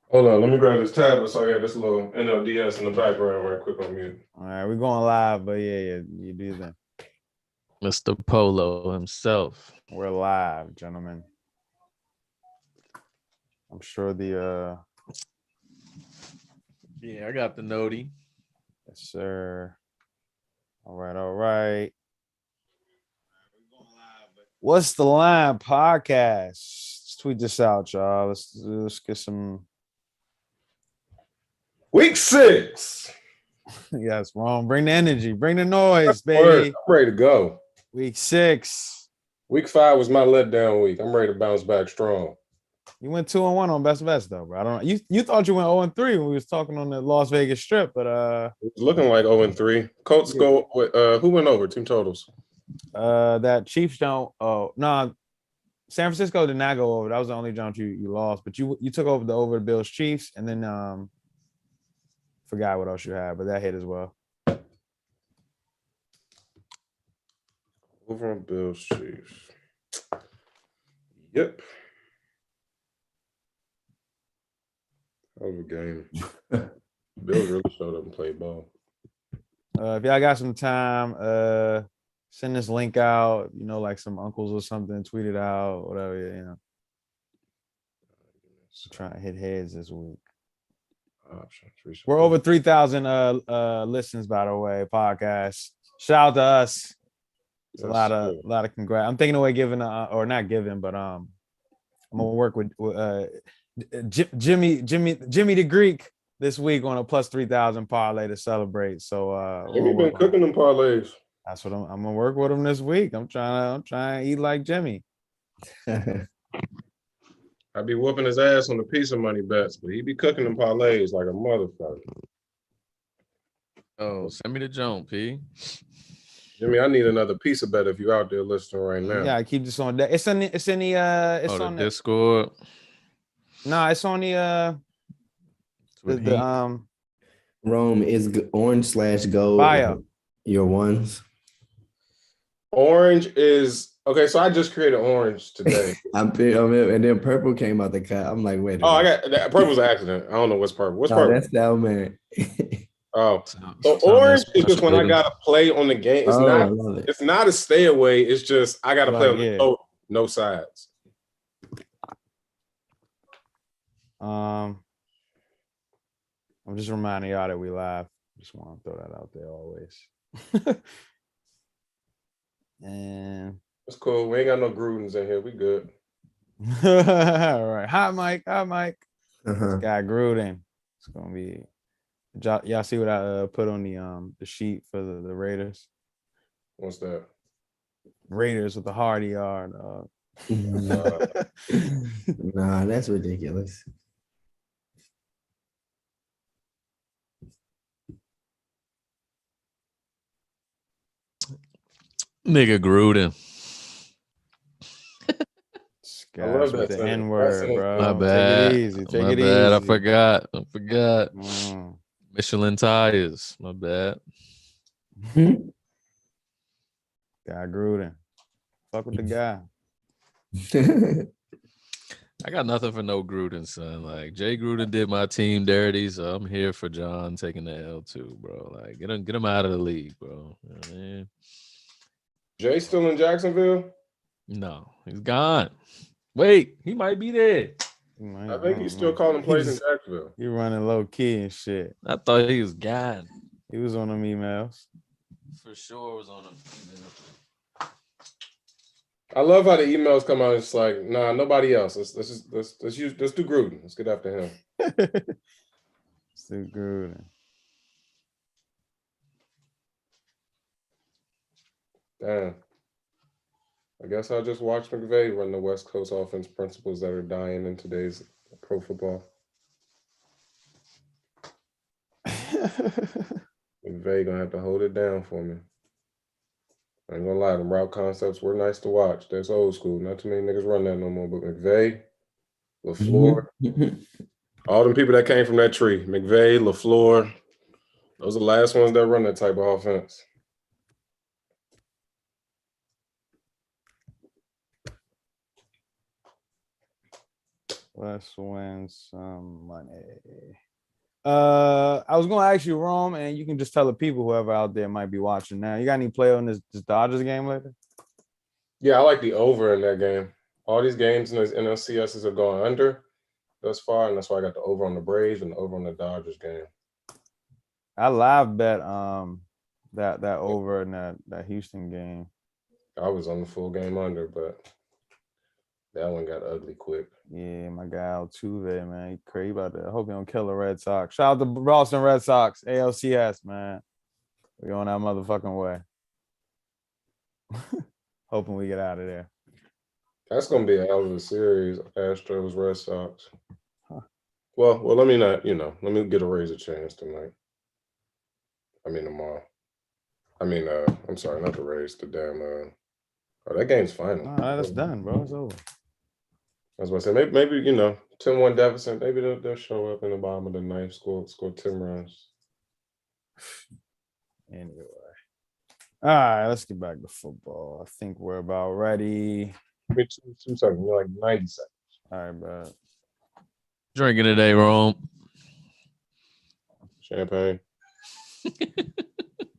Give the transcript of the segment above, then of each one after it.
Hold on, let me grab this tablet so I got this little NLDS in the background right quick on mute. All right, we're going live, but yeah, you do that. Mr. Polo himself. We're live, gentlemen. I'm sure the Yeah, I got the notey. yes, sir. All right. What's the line podcast? Let's tweet this out, y'all. Let's get some. Week 6. Yes, wrong. Bring the energy, bring the noise, Word. baby. I'm ready to go. Week 6. Week 5 was my letdown week. I'm ready to bounce back strong. You went 2-1 on best bets though, bro. I don't know. You thought you went 0-3 when we was talking on the Las Vegas Strip, but It was looking like 0-3. Colts go with who went over team totals? that Chiefs don't. Oh no, San Francisco did not go over. That was the only jump you lost, but you took over the Bills Chiefs, and then forgot what else you had, but that hit as well. Over on Bills Chiefs. Yep. That was a game. Bills really showed up and played ball. If y'all got some time, send this link out. You know, like some uncles or something, tweet it out, whatever. You know, trying to hit heads this week. Options. We're over 3,000 listens, by the way. Podcast. Shout out to us. It's a lot of congrats. I'm thinking away giving or not giving, but I'm gonna work with Jimmy the Greek this week on a plus 3,000 parlay to celebrate. So Jimmy been cooking them parlays. That's what I'm gonna work with him this week. I'm trying to eat like Jimmy. I be whooping his ass on the piece of money bets, but he be cooking them parlays like a motherfucker. Oh, send me the jump, P. Jimmy, I need another piece of bet if you out there listening right now. Yeah, I keep this on that. It's on the the Discord. No, it's on the Rome is orange/gold. Bio. Your ones. Orange is okay. So I just created orange today. and then purple came out the cut. I'm like, wait. I got that. Purple was an accident. I don't know what's purple. What's purple? That's that man. Oh, so orange is just when I gotta play on the game. It's it's not a stay away. It's just I gotta play on the total, no sides. I'm just reminding y'all that we live. Just want to throw that out there always. And that's cool. We ain't got no Grudens in here. We good. All right. Hi, Mike. This guy Gruden. It's gonna be. Y'all see what I put on the sheet for the Raiders? What's that? Raiders with the Hardy yard. Nah, that's ridiculous. Nigga Gruden. I love that the N-word, bro. My bad. Take it easy. My bad. I forgot. Michelin tires. My bad. Guy Gruden. Fuck with the guy. I got nothing for no Gruden, son. Like Jay Gruden did my team dirty, so I'm here for John taking the L too, bro. Like get him out of the league, bro. You know what I mean? Jay still in Jacksonville? No, he's gone. Wait, he might be there. I think he's still calling plays in Jacksonville. He running low key and shit. I thought he was gone. He was on them emails. For sure was on them emails. I love how the emails come out. It's like, nah, nobody else. Let's do Gruden. Let's get after him. Let's do Gruden. Damn. I guess I'll just watch McVay run the West Coast offense principles that are dying in today's pro football. McVay gonna have to hold it down for me. I ain't gonna lie, them route concepts were nice to watch. That's old school. Not too many niggas run that no more. But McVay, LaFleur, all them people that came from that tree, McVay, LaFleur, those are the last ones that run that type of offense. Let's win some money. I was gonna ask you, Rome, and you can just tell the people, whoever out there might be watching now. You got any play on this Dodgers game later? Yeah, I like the over in that game. All these games in those NLCSs are going under thus far, and that's why I got the over on the Braves and the over on the Dodgers game. I live bet that over in that Houston game. I was on the full game under, but that one got ugly quick. Yeah, my guy Altuve, man, he crazy about that. I hope he don't kill the Red Sox. Shout out to Boston Red Sox, ALCS, man. We on that motherfucking way. Hoping we get out of there. That's gonna be a hell of a series, Astros Red Sox. Huh. Well, let me not, let me get a Rays a chance tonight. I mean tomorrow. I'm sorry, not the Rays, the damn that game's final. Nah, that's done, bro. It's over. I was about to say maybe 10-1 deficit. Maybe they'll show up in the bottom of the ninth, score 10 runs. Anyway. All right, let's get back to football. I think we're about ready. Give me 2 seconds, like 90 seconds. All right, bud. Drinking today, Rome. Champagne.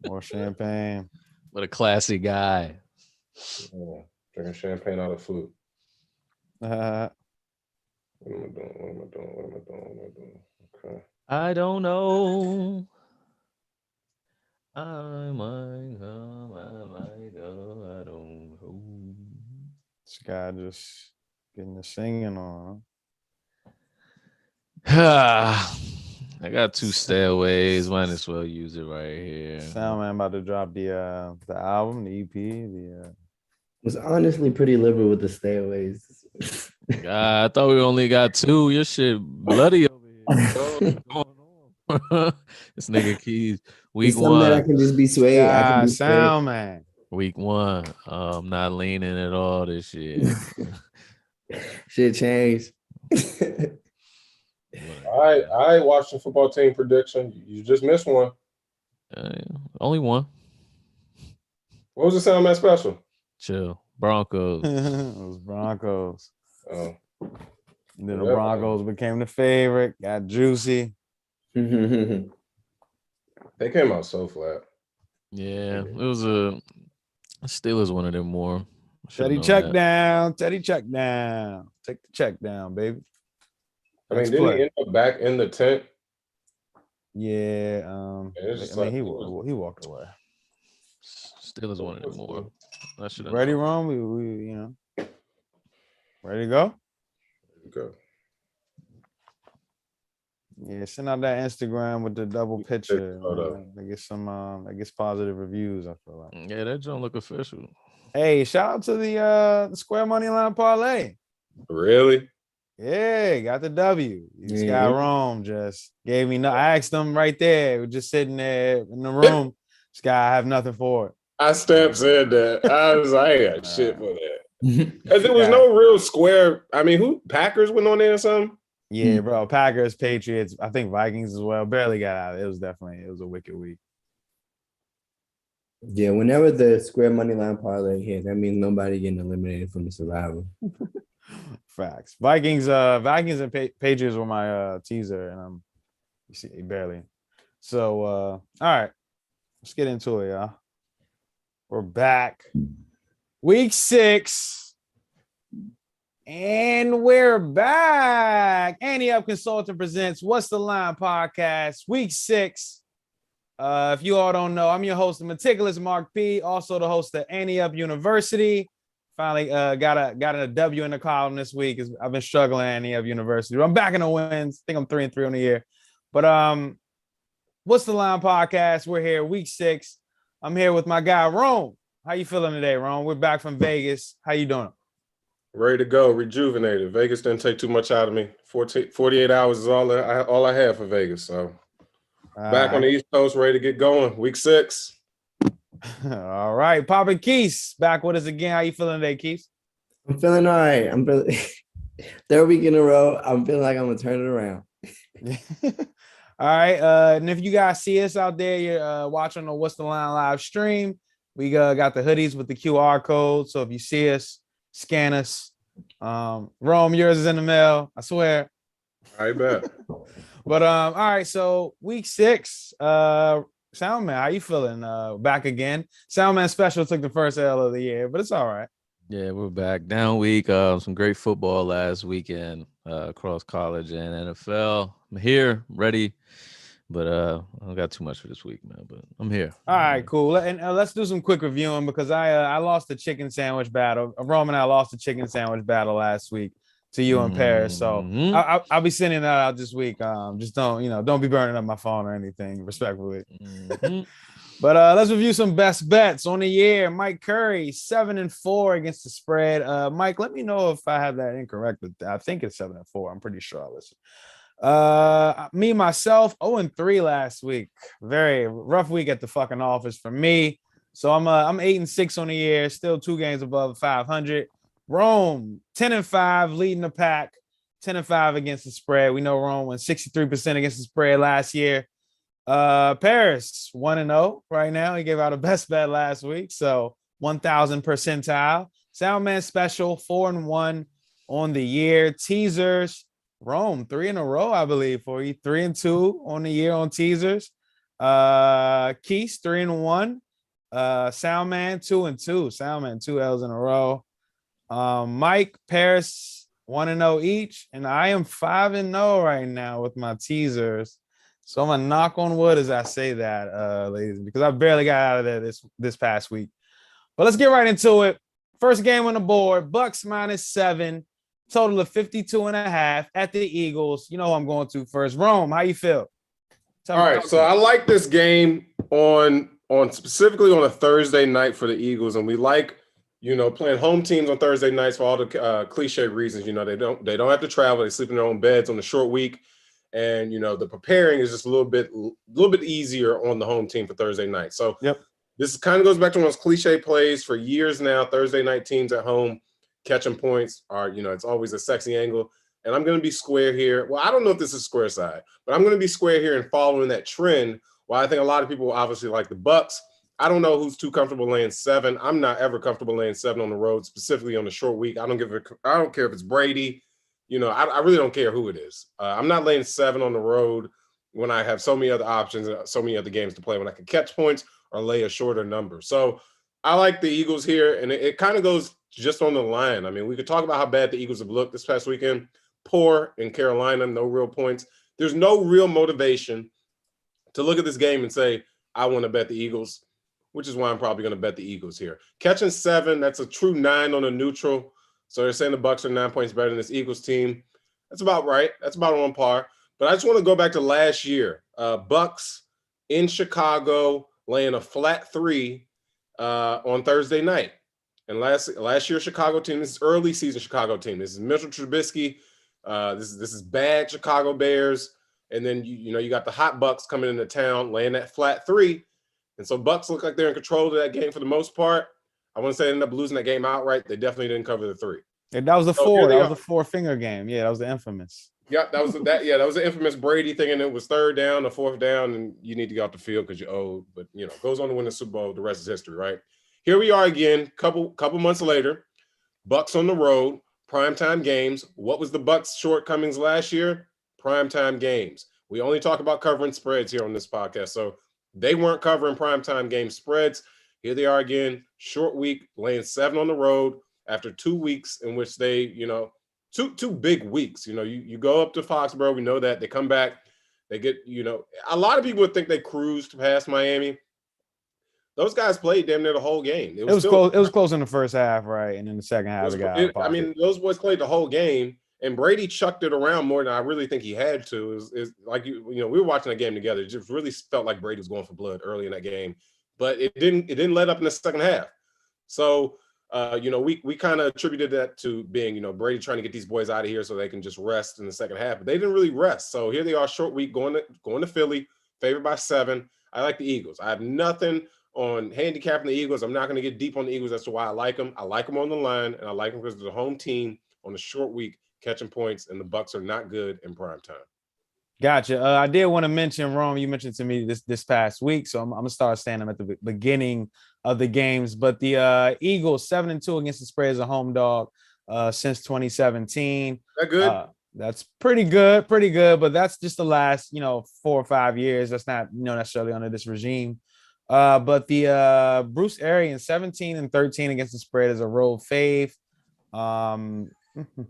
More champagne. What a classy guy. Yeah, drinking champagne out of flute. Uh, What am I doing? Okay. I don't know. I might come, I might go, I don't know. this guy just getting the singing on. I got 2 stairways. Might as well use it right here. Soundman about to drop the album, the EP, Was honestly pretty liberal with the stayaways. God, I thought we only got 2. Your shit bloody over here. What's going on? This nigga Keys. Week It's something that I 1. can just be swayed. I can be swayed. Soundman. Week 1. I'm not leaning at all this year. Shit changed. I watched the football team prediction. You just missed one. Only one. What was the sound man special? Chill. Broncos. It was Broncos. Oh, Then the Yeah. Broncos became the favorite. Got juicy. they came out so flat. Yeah, it was a Steelers wanted it more. Should've Teddy known check that. down. Teddy check down. Take the check down, baby. I mean, Next didn't play. he end up back in the tent? Yeah. it's just I mean, like- he walked away. Steelers wanted it more. I should have Ready, Ron? We ready to go? Go. Yeah, send out that Instagram with the double picture. photo. Man. They get positive reviews, I feel like. Yeah, that don't look official. Hey, shout out to the Square Money Line Parlay. Really? Yeah, got the W. This Yeah. guy Rome just gave me I asked him right there. We're just sitting there in the room. This guy, I have nothing for it. I stamped said that. I was like, I ain't got shit for that. Mhm. Because there was no real square. I mean, who Packers went on there or something? Yeah, bro. Packers, Patriots, I think Vikings as well. Barely got out. It was a wicked week. Yeah, whenever the square money line parlay hit, that means nobody getting eliminated from the survival. Facts. Vikings and Patriots were my teaser, and you see barely. So all right, let's get into it, y'all. We're back. Week 6. And we're back. Annie Up Consulting presents What's the Line podcast, Week 6. If you all don't know, I'm your host, the meticulous Mark P, also the host of Annie Up University. Finally got a W in the column this week. I've been struggling at Annie Up University. I'm back in the wins. I think I'm 3-3 on the year. But What's the Line podcast? We're here, Week 6. I'm here with my guy Rome. How you feeling today, Rome? We're back from Vegas. How you doing? Ready to go, rejuvenated. Vegas didn't take too much out of me. 48 hours is all I have for Vegas. So back on the East Coast, ready to get going. Week 6. All right, Papa Keys back with us again. How you feeling today, Keys? I'm feeling all right. I'm feeling 3rd week in a row. I'm feeling like I'm gonna turn it around. All right, and if you guys see us out there, you're watching the What's the Line live stream. We got the hoodies with the QR code. So if you see us, scan us. Rome, yours is in the mail. I swear. I bet. But all right. So week 6, Soundman, how you feeling? Back again. Soundman special took the first L of the year, but it's all right. Yeah, we're back. Down week. Some great football last weekend across college and NFL. I'm here, ready, but I don't got too much for this week, man. But I'm here. All right, cool. And let's do some quick reviewing because I lost the chicken sandwich battle. Rome and I lost the chicken sandwich battle last week to you in Paris. So I'll be sending that out this week. Just don't be burning up my phone or anything, respectfully. But let's review some best bets on the year. Mike Curry, 7-4 against the spread. Mike, let me know if I have that incorrect. I think it's 7-4. I'm pretty sure I listened. Me, myself, 0-3 last week. Very rough week at the fucking office for me. So I'm 8-6 on the year, still 2 games above 500. Rome, 10-5, leading the pack, 10-5 against the spread. We know Rome went 63% against the spread last year. Paris 1-0 right now. He gave out a best bet last week, so 1,000 percentile. Soundman special 4-1 on the year. Teasers, Rome 3 in a row, I believe, for you. 3-2 on the year on teasers. Keys 3-1. Soundman 2-2. Soundman 2 L's in a row. Mike, Paris 1-0 each, and I am 5-0 right now with my teasers. So I'm gonna knock on wood as I say that, ladies, because I barely got out of there this past week. But let's get right into it. First game on the board: Bucks -7, total of 52.5 at the Eagles. You know who I'm going to first. Rome, how you feel? All right, so I like this game on specifically on a Thursday night for the Eagles, and we like playing home teams on Thursday nights for all the cliche reasons. They don't have to travel; they sleep in their own beds on the short week. And the preparing is just a little bit easier on the home team for Thursday night. So This kind of goes back to one of those cliche plays for years now. Thursday night teams at home catching points are, it's always a sexy angle. And I'm going to be square here. Well, I don't know if this is square side, but I'm going to be square here and following that trend. While I think a lot of people obviously like the Bucks, I don't know who's too comfortable laying 7. I'm not ever comfortable laying 7 on the road, specifically on the short week. I don't care if it's Brady. I really don't care who it is. I'm not laying 7 on the road when I have so many other options, so many other games to play, when I can catch points or lay a shorter number. So I like the Eagles here, and it kind of goes just on the line. I mean, we could talk about how bad the Eagles have looked this past weekend. Poor in Carolina, no real points. There's no real motivation to look at this game and say, I want to bet the Eagles, which is why I'm probably going to bet the Eagles here. Catching 7, that's a true 9 on a neutral. So they're saying the Bucks are 9 points better than this Eagles team. That's about right. That's about on par. But I just want to go back to last year. Bucks in Chicago laying a flat 3 on Thursday night. And last year's Chicago team, this is early season Chicago team. This is Mitchell Trubisky. This is bad Chicago Bears. And then you got the hot Bucks coming into town laying that flat 3. And so Bucks look like they're in control of that game for the most part. I want to say they ended up losing that game outright. They definitely didn't cover the 3. And that was the 4. That was the 4-finger game. Yeah, that was the infamous. Yeah, that was the infamous Brady thing, and it was 3rd down or 4th down, and you need to get off the field because you owe. But goes on to win the Super Bowl. The rest is history, right? Here we are again, couple months later. Bucks on the road, primetime games. What was the Bucks' shortcomings last year? Primetime games. We only talk about covering spreads here on this podcast, so they weren't covering primetime game spreads. Here they are again, short week, laying 7 on the road after 2 weeks in which they, two big weeks. You go up to Foxborough, we know that. They come back, they get, a lot of people would think they cruised past Miami. Those guys played damn near the whole game. It was close. It was close in the first half, right? And in the second half, those boys played the whole game, and Brady chucked it around more than I really think he had to. Is like we were watching that game together. It just really felt like Brady was going for blood early in that game. But it didn't let up in the second half. So, we kind of attributed that to being, Brady trying to get these boys out of here so they can just rest in the second half. But they didn't really rest. So here they are, short week, going to Philly, favored by 7. I like the Eagles. I have nothing on handicapping the Eagles. I'm not going to get deep on the Eagles as to why I like them. I like them on the line, and I like them because they're the home team on a short week catching points, and the Bucks are not good in prime time. Gotcha. I did want to mention, Rome, you mentioned to me this past week, so I'm going to start saying them at the beginning of the games. But the Eagles, 7-2 against the spread as a home dog. since 2017. That good? That's pretty good, but that's just the last, 4 or 5 years. That's not, necessarily under this regime. But the Bruce Arians 17-13 against the spread is a road fave.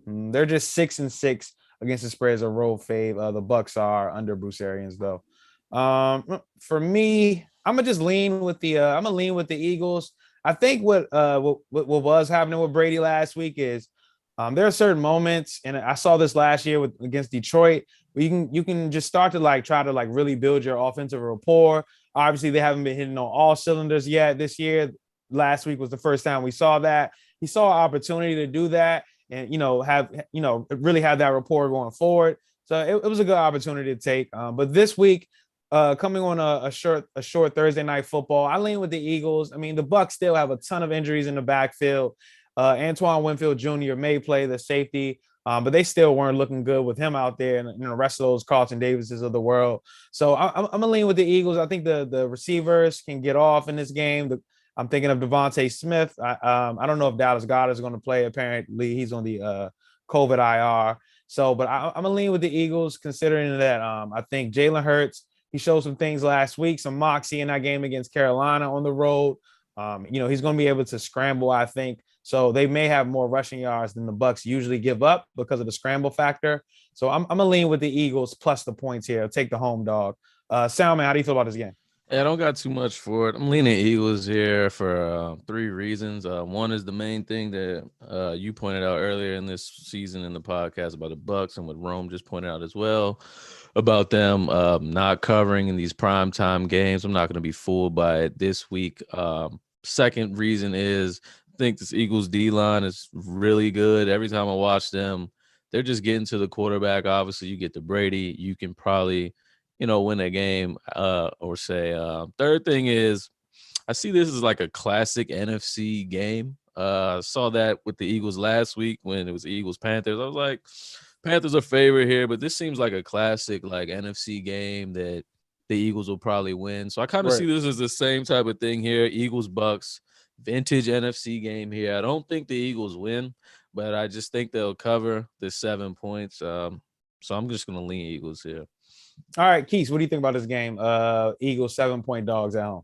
They're just 6-6 against the spread as a road fave. The Bucks are under Bruce Arians though. For me, I'm gonna just lean with the Eagles. I think what was happening with Brady last week is there are certain moments, and I saw this last year against Detroit, where you can just start to try to really build your offensive rapport. Obviously, they haven't been hitting on all cylinders yet this year. Last week was the first time we saw that. He saw an opportunity to do that and really have that rapport going forward. So it was a good opportunity to take. But this week, coming on a short Thursday night football, I lean with the Eagles. I mean, the Bucks still have a ton of injuries in the backfield. Antoine Winfield Jr. may play the safety, but they still weren't looking good with him out there, and the rest of those Carlton Davises of the world. So I'm gonna lean with the Eagles. I think the receivers can get off in this game. I'm thinking of Devontae Smith. I don't know if Dallas Goedert is going to play. Apparently, he's on the COVID IR. So, but I'm gonna lean with the Eagles, considering that I think Jalen Hurts. He showed some things last week, some moxie in that game against Carolina on the road. He's going to be able to scramble, I think. So they may have more rushing yards than the Bucks usually give up because of the scramble factor. So I'm going to lean with the Eagles plus the points here. I'll take the home dog. Salman, how do you feel about this game? Yeah, I don't got too much for it. I'm leaning Eagles here for 3 reasons. One is the main thing that you pointed out earlier in this season in the podcast about the Bucks, and what Rome just pointed out as well about them not covering in these primetime games. I'm not going to be fooled by it this week. Second reason is I think this Eagles D-line is really good. Every time I watch them, they're just getting to the quarterback. Obviously, you get to Brady, you can probably win a game or say. Third thing is I see this as like a classic NFC game. Saw that with the Eagles last week when it was Eagles-Panthers. I was like, Panthers are favorite here, but this seems like a classic NFC game that the Eagles will probably win. So I kind of see this as the same type of thing here. Eagles-Bucks, vintage NFC game here. I don't think the Eagles win, but I just think they'll cover the 7 points. So I'm just going to lean Eagles here. All right, Keith, what do you think about this game? Eagles 7-point dogs at home.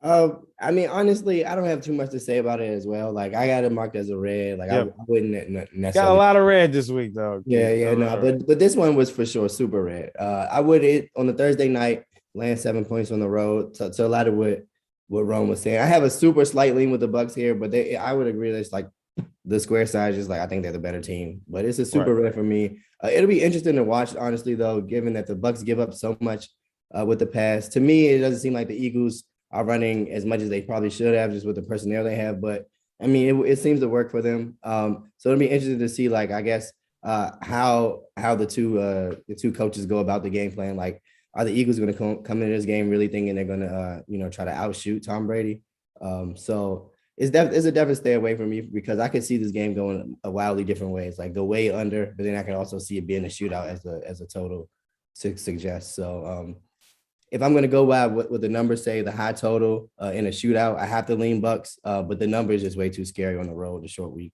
I mean, honestly, I don't have too much to say about it as well. I got it marked as a red. I wouldn't necessarily. Got a lot of red this week, though. But this one was for sure super red. I would on the Thursday night land 7 points on the road. So a lot of what Rome was saying. I have a super slight lean with the Bucks here, but I would agree that it's the square side is I think they're the better team. But it's a super red for me. It'll be interesting to watch, honestly, though, given that the Bucks give up so much with the pass. To me, it doesn't seem like the Eagles are running as much as they probably should have, just with the personnel they have. But I mean, it seems to work for them. So it'll be interesting to see, I guess, how the two coaches go about the game plan. Are the Eagles going to come into this game really thinking they're going to try to outshoot Tom Brady? So it's a definite stay away from me, because I could see this game going a wildly different ways, go way under, but then I can also see it being a shootout as a total suggests. So if I'm going to go by what the numbers say, the high total in a shootout, I have to lean Bucks, but the number is just way too scary on the road, the short week.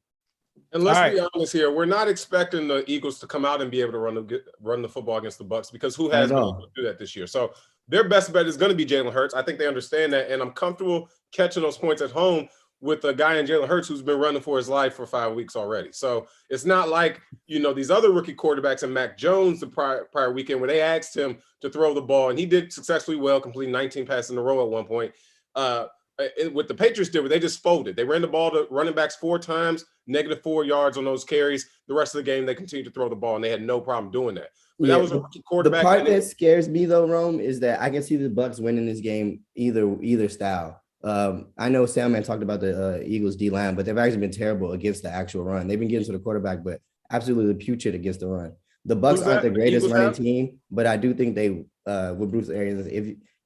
And let's be honest here, we're not expecting the Eagles to come out and be able to run the football against the Bucks, because who has been able to do that this year? So their best bet is going to be Jalen Hurts. I think they understand that, and I'm comfortable catching those points at home with a guy in Jalen Hurts who's been running for his life for 5 weeks already. So it's not like, these other rookie quarterbacks and Mac Jones the prior weekend, where they asked him to throw the ball, and he did successfully well, completing 19 passes in a row at one point. What the Patriots did, they just folded. They ran the ball to running backs 4 times, -4 yards on those carries. The rest of the game, they continued to throw the ball, and they had no problem doing that. But that was a rookie quarterback. The part that scares me, though, Rome, is that I can see the Bucks winning this game either style. I know Salman talked about the Eagles D-line, but they've actually been terrible against the actual run. They've been getting to the quarterback, but absolutely putrid against the run. The Bucks aren't the greatest running team, but I do think they, with Bruce Arians,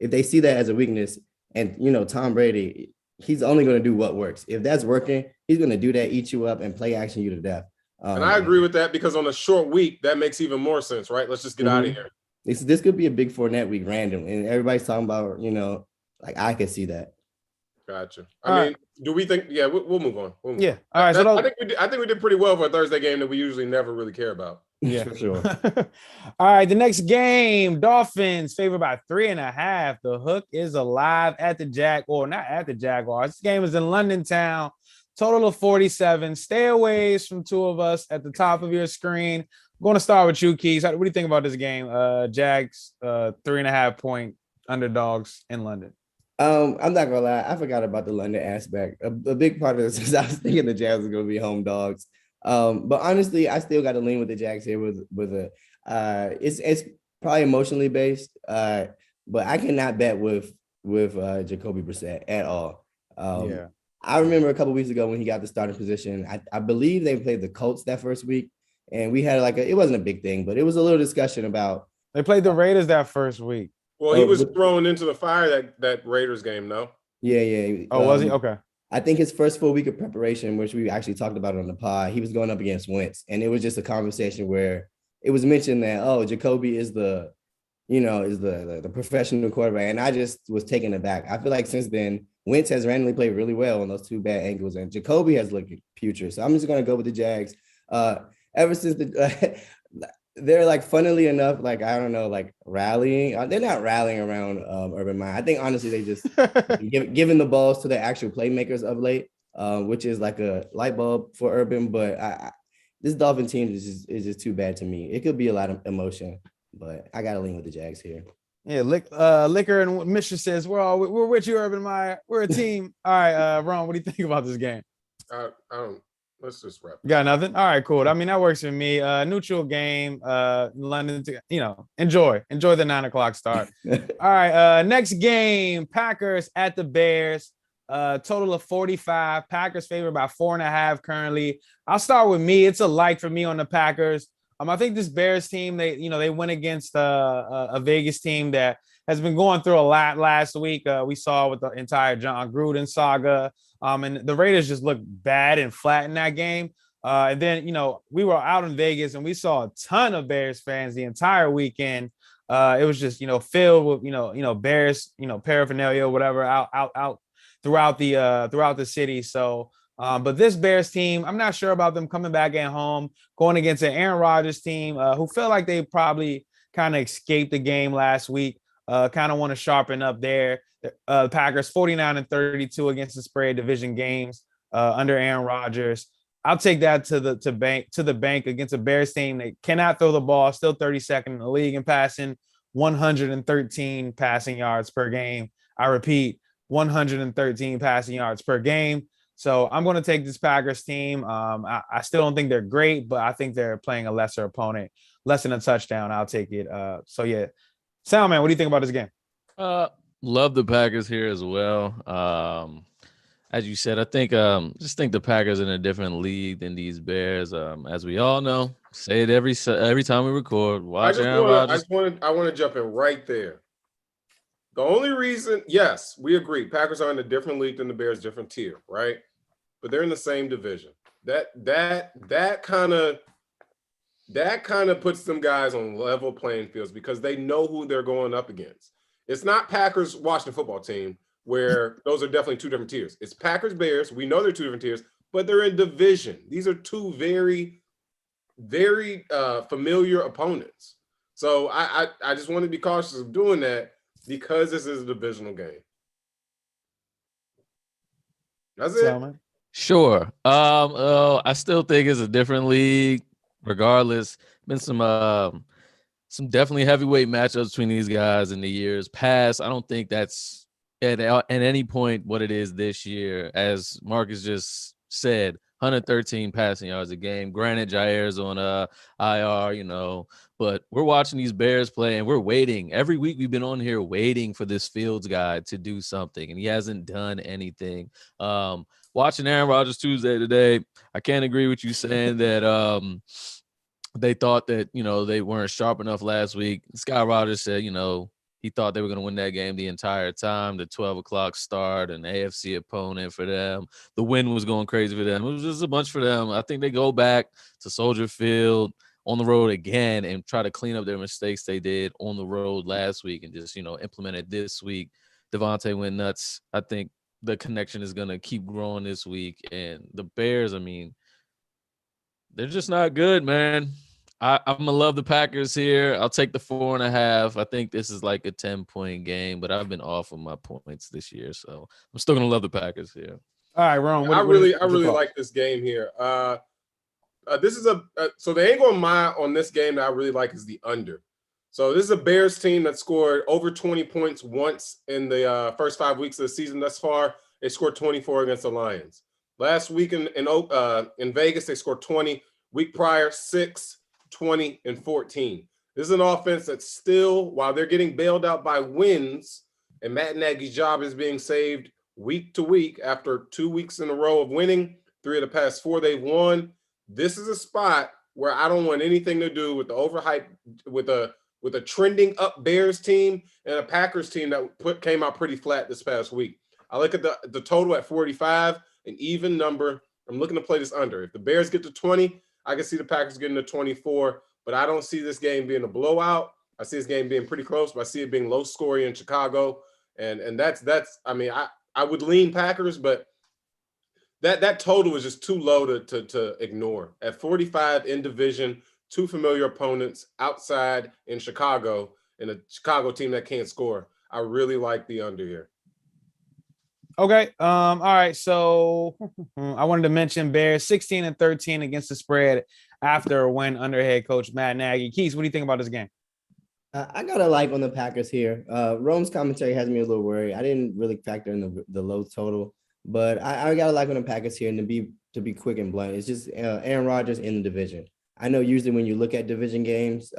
if they see that as a weakness, and Tom Brady, he's only going to do what works. If that's working, he's going to do that, eat you up, and play action you to death. And I agree with that, because on a short week, that makes even more sense, right? Let's just get out of here. This could be a big Fournette week random, and everybody's talking about, I could see that. Gotcha. All I right. mean, do we think? Yeah, we'll move on. We'll move Yeah. on. All right. So I think we did. I think we did pretty well for a Thursday game that we usually never really care about. yeah, For sure. All right. The next game, Dolphins favored by 3.5. The hook is alive at the not at the Jaguars. This game is in London town. Total of 47. Stay away from two of us at the top of your screen. I'm going to start with you, Keys. What do you think about this game? Jags, 3.5 point underdogs in London. I'm not gonna lie, I forgot about the London aspect. A big part of this is I was thinking the Jags were gonna be home dogs. But honestly, I still got to lean with the Jags here it's probably emotionally based. But I cannot bet with Jacoby Brissett at all. Yeah. I remember a couple weeks ago when he got the starting position. I believe they played the Colts that first week, and we had it wasn't a big thing, but it was a little discussion about. They played the Raiders that first week. Well, he was thrown into the fire that Raiders game, no? Yeah. Oh, was he? Okay. I think his first full week of preparation, which we actually talked about on the pod, he was going up against Wentz, and it was just a conversation where it was mentioned that Jacoby is the professional quarterback, and I just was taken aback. I feel like since then Wentz has randomly played really well on those two bad angles, and Jacoby has looked putrid. So I'm just gonna go with the Jags. Ever since they're funnily enough, I don't know, rallying. They're not rallying around Urban Meyer. I think honestly they just giving the balls to the actual playmakers of late, which is like a light bulb for Urban. But this Dolphin team is just too bad to me. It could be a lot of emotion, but I gotta lean with the Jags here. Yeah, Liquor and Misha says we're with you, Urban Meyer. We're a team. All right, Ron, what do you think about this game? I don't. Let's just wrap. Got nothing. All right, cool. I mean, that works for me. Neutral game. London. Enjoy the 9:00 start. All right. Next game. Packers at the Bears. Total of 45. Packers favored by 4.5 currently. I'll start with me. It's a like for me on the Packers. I think this Bears team, they went against a Vegas team that has been going through a lot last week. We saw with the entire John Gruden saga. And the Raiders just looked bad and flat in that game. And then, we were out in Vegas and we saw a ton of Bears fans the entire weekend. It was just, filled with, Bears, paraphernalia, whatever, out throughout the city. So, but this Bears team, I'm not sure about them coming back at home, going against an Aaron Rodgers team who felt like they probably kind of escaped the game last week, kind of want to sharpen up there. Packers 49-32 against the spread division games under Aaron Rodgers. I'll take that to the bank against a Bears team that cannot throw the ball, still 32nd in the league in passing, 113 passing yards per game. I repeat, 113 passing yards per game. So I'm going to take this Packers team. I still don't think they're great, but I think they're playing a lesser opponent, less than a touchdown. I'll take it. So yeah, Soundman, what do you think about this game? Love the Packers here as well. As you said, I think just think the Packers in a different league than these Bears. As we all know, say it every time we record. Watch Aaron Rodgers. I want to jump in right there. The only reason, yes, we agree, Packers are in a different league than the Bears, different tier, right? But they're in the same division. That kind of puts them guys on level playing fields because they know who they're going up against. It's not Packers Washington football team where those are definitely two different tiers. It's Packers Bears. We know they're two different tiers, but they're in division. These are two very, very familiar opponents. So I just want to be cautious of doing that because this is a divisional game. That's it. Sure. I still think it's a different league. Regardless, been some definitely heavyweight matchups between these guys in the years past. I don't think that's at any point what it is this year. As Marcus just said, 113 passing yards a game. Granted, Jair's on IR, but we're watching these Bears play and we're waiting. Every week we've been on here waiting for this Fields guy to do something, and he hasn't done anything. Watching Aaron Rodgers Tuesday today, I can't agree with you saying that they thought that, they weren't sharp enough last week. Scott Rodgers said, he thought they were going to win that game the entire time. The 12 o'clock start, an AFC opponent for them. The wind was going crazy for them. It was just a bunch for them. I think they go back to Soldier Field on the road again and try to clean up their mistakes they did on the road last week and just, implement it this week. Devontae went nuts. I think the connection is gonna keep growing this week. And the Bears, I mean, they're just not good, man. I'm gonna love the Packers here. I'll take the 4.5. I think this is like a 10-point game, but I've been off of my points this year, so I'm still gonna love the Packers here. All right, Ron. I really like this game here. This is so the angle on this game that I really like is the under. So this is a Bears team that scored over 20 points once in the first 5 weeks of the season thus far. They scored 24 against the Lions. Last week in Vegas, they scored 20. Week prior, 6, 20, and 14. This is an offense that's still, while they're getting bailed out by wins, and Matt Nagy's job is being saved week to week after 2 weeks in a row of winning. 3 of the past 4 they've won. This is a spot where I don't want anything to do with the overhype, with a trending up Bears team and a Packers team that came out pretty flat this past week. I look at the total at 45, an even number. I'm looking to play this under. If the Bears get to 20, I can see the Packers getting to 24, but I don't see this game being a blowout. I see this game being pretty close, but I see it being low scoring in Chicago. And that's I mean, I would lean Packers, but that total is just too low to ignore. At 45 in division, 2 familiar opponents outside in Chicago, and a Chicago team that can't score. I really like the under here. Okay. All right. So I wanted to mention Bears 16-13 against the spread after a win under head coach Matt Nagy. Keith, what do you think about this game? I got a like on the Packers here. Rome's commentary has me a little worried. I didn't really factor in the low total, but I got a like on the Packers here. And to be quick and blunt, it's just Aaron Rodgers in the division. I know usually when you look at division games,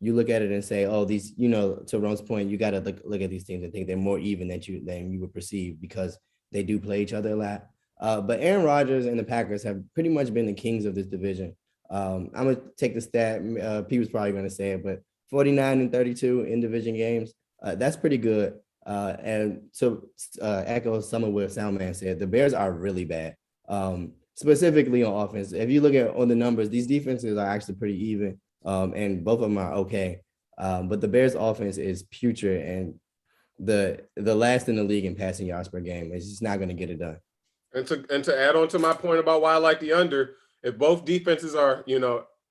you look at it and say, oh, these, to Rome's point, you got to look at these teams and think they're more even than you would perceive because they do play each other a lot. But Aaron Rodgers and the Packers have pretty much been the kings of this division. I'm going to take the stat. Pete was probably going to say it, but 49-32 in division games. That's pretty good. And to echo some of what Soundman said, the Bears are really bad, specifically on offense. If you look at on the numbers, these defenses are actually pretty even. And both of them are okay. But the Bears offense is putrid and the last in the league in passing yards per game. It's just not going to get it done. And to add on to my point about why I like the under, if both defenses are,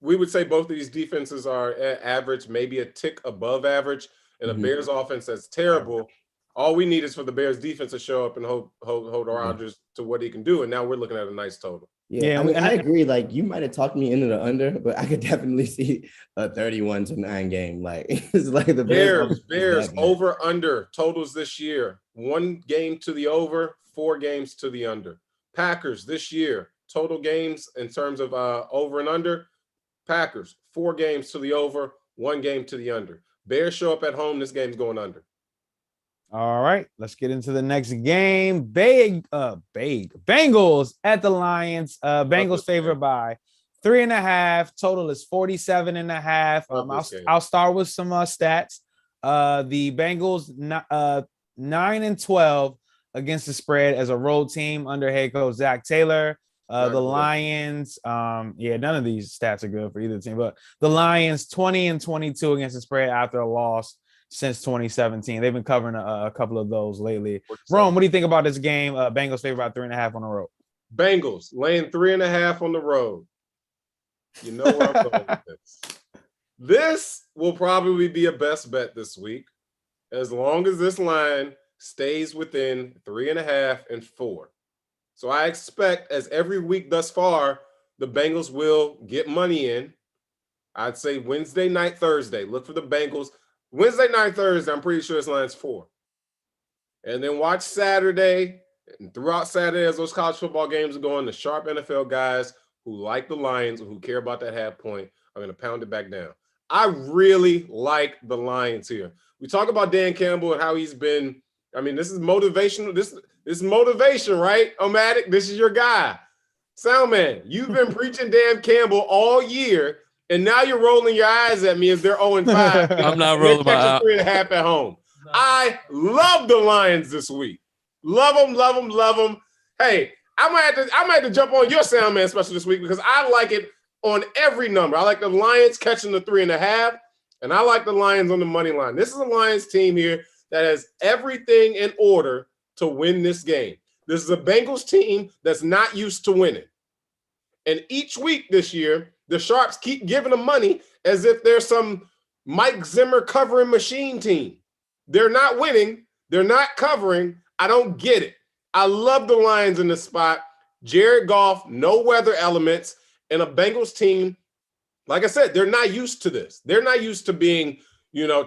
we would say both of these defenses are at average, maybe a tick above average, and a Bears offense that's terrible. All we need is for the Bears defense to show up and hold Rodgers to what he can do. And now we're looking at a nice total. Yeah, I agree. Like, you might have talked me into the under, but I could definitely see a 31-9 game. Like, it's like the Bears over under totals this year: 1 game to the over, 4 games to the under. Packers this year total games in terms of over and under. Packers 4 games to the over, 1 game to the under. Bears show up at home. This game's going under. All right, let's get into the next game. Bengals at the Lions. Bengals favored by 3.5. Total is 47.5. I'll start with some stats. The Bengals 9-12 against the spread as a road team under head coach Zach Taylor. The Lions, none of these stats are good for either team, but the Lions 20-22 against the spread after a loss since 2017. They've been covering a couple of those lately. Rome, what do you think about this game? Bengals favored by 3.5 on the road. Bengals laying 3.5 on the road. You know where I'm going with this. This will probably be a best bet this week, as long as this line stays within 3.5 and 4. So I expect, as every week thus far, the Bengals will get money in. I'd say Wednesday night, Thursday. Look for the Bengals. Wednesday night, Thursday, I'm pretty sure this line's 4. And then watch Saturday and throughout Saturday as those college football games are going, the sharp NFL guys who like the Lions, who care about that half point, are going to pound it back down. I really like the Lions here. We talk about Dan Campbell and how he's been, this is motivational. This is motivation, right, Omatic? This is your guy. Soundman, you've been preaching Dan Campbell all year, and now you're rolling your eyes at me as they're 0-5. I'm not rolling my eyes. 3.5 at home. No. I love the Lions this week. Love them, love them, love them. Hey, I might have to jump on your Soundman special this week because I like it on every number. I like the Lions catching the 3.5, and I like the Lions on the money line. This is a Lions team here that has everything in order to win this game. This is a Bengals team that's not used to winning. And each week this year, the Sharps keep giving them money as if they're some Mike Zimmer covering machine team. They're not winning. They're not covering. I don't get it. I love the Lions in this spot. Jared Goff, no weather elements, and a Bengals team. Like I said, they're not used to this. They're not used to being,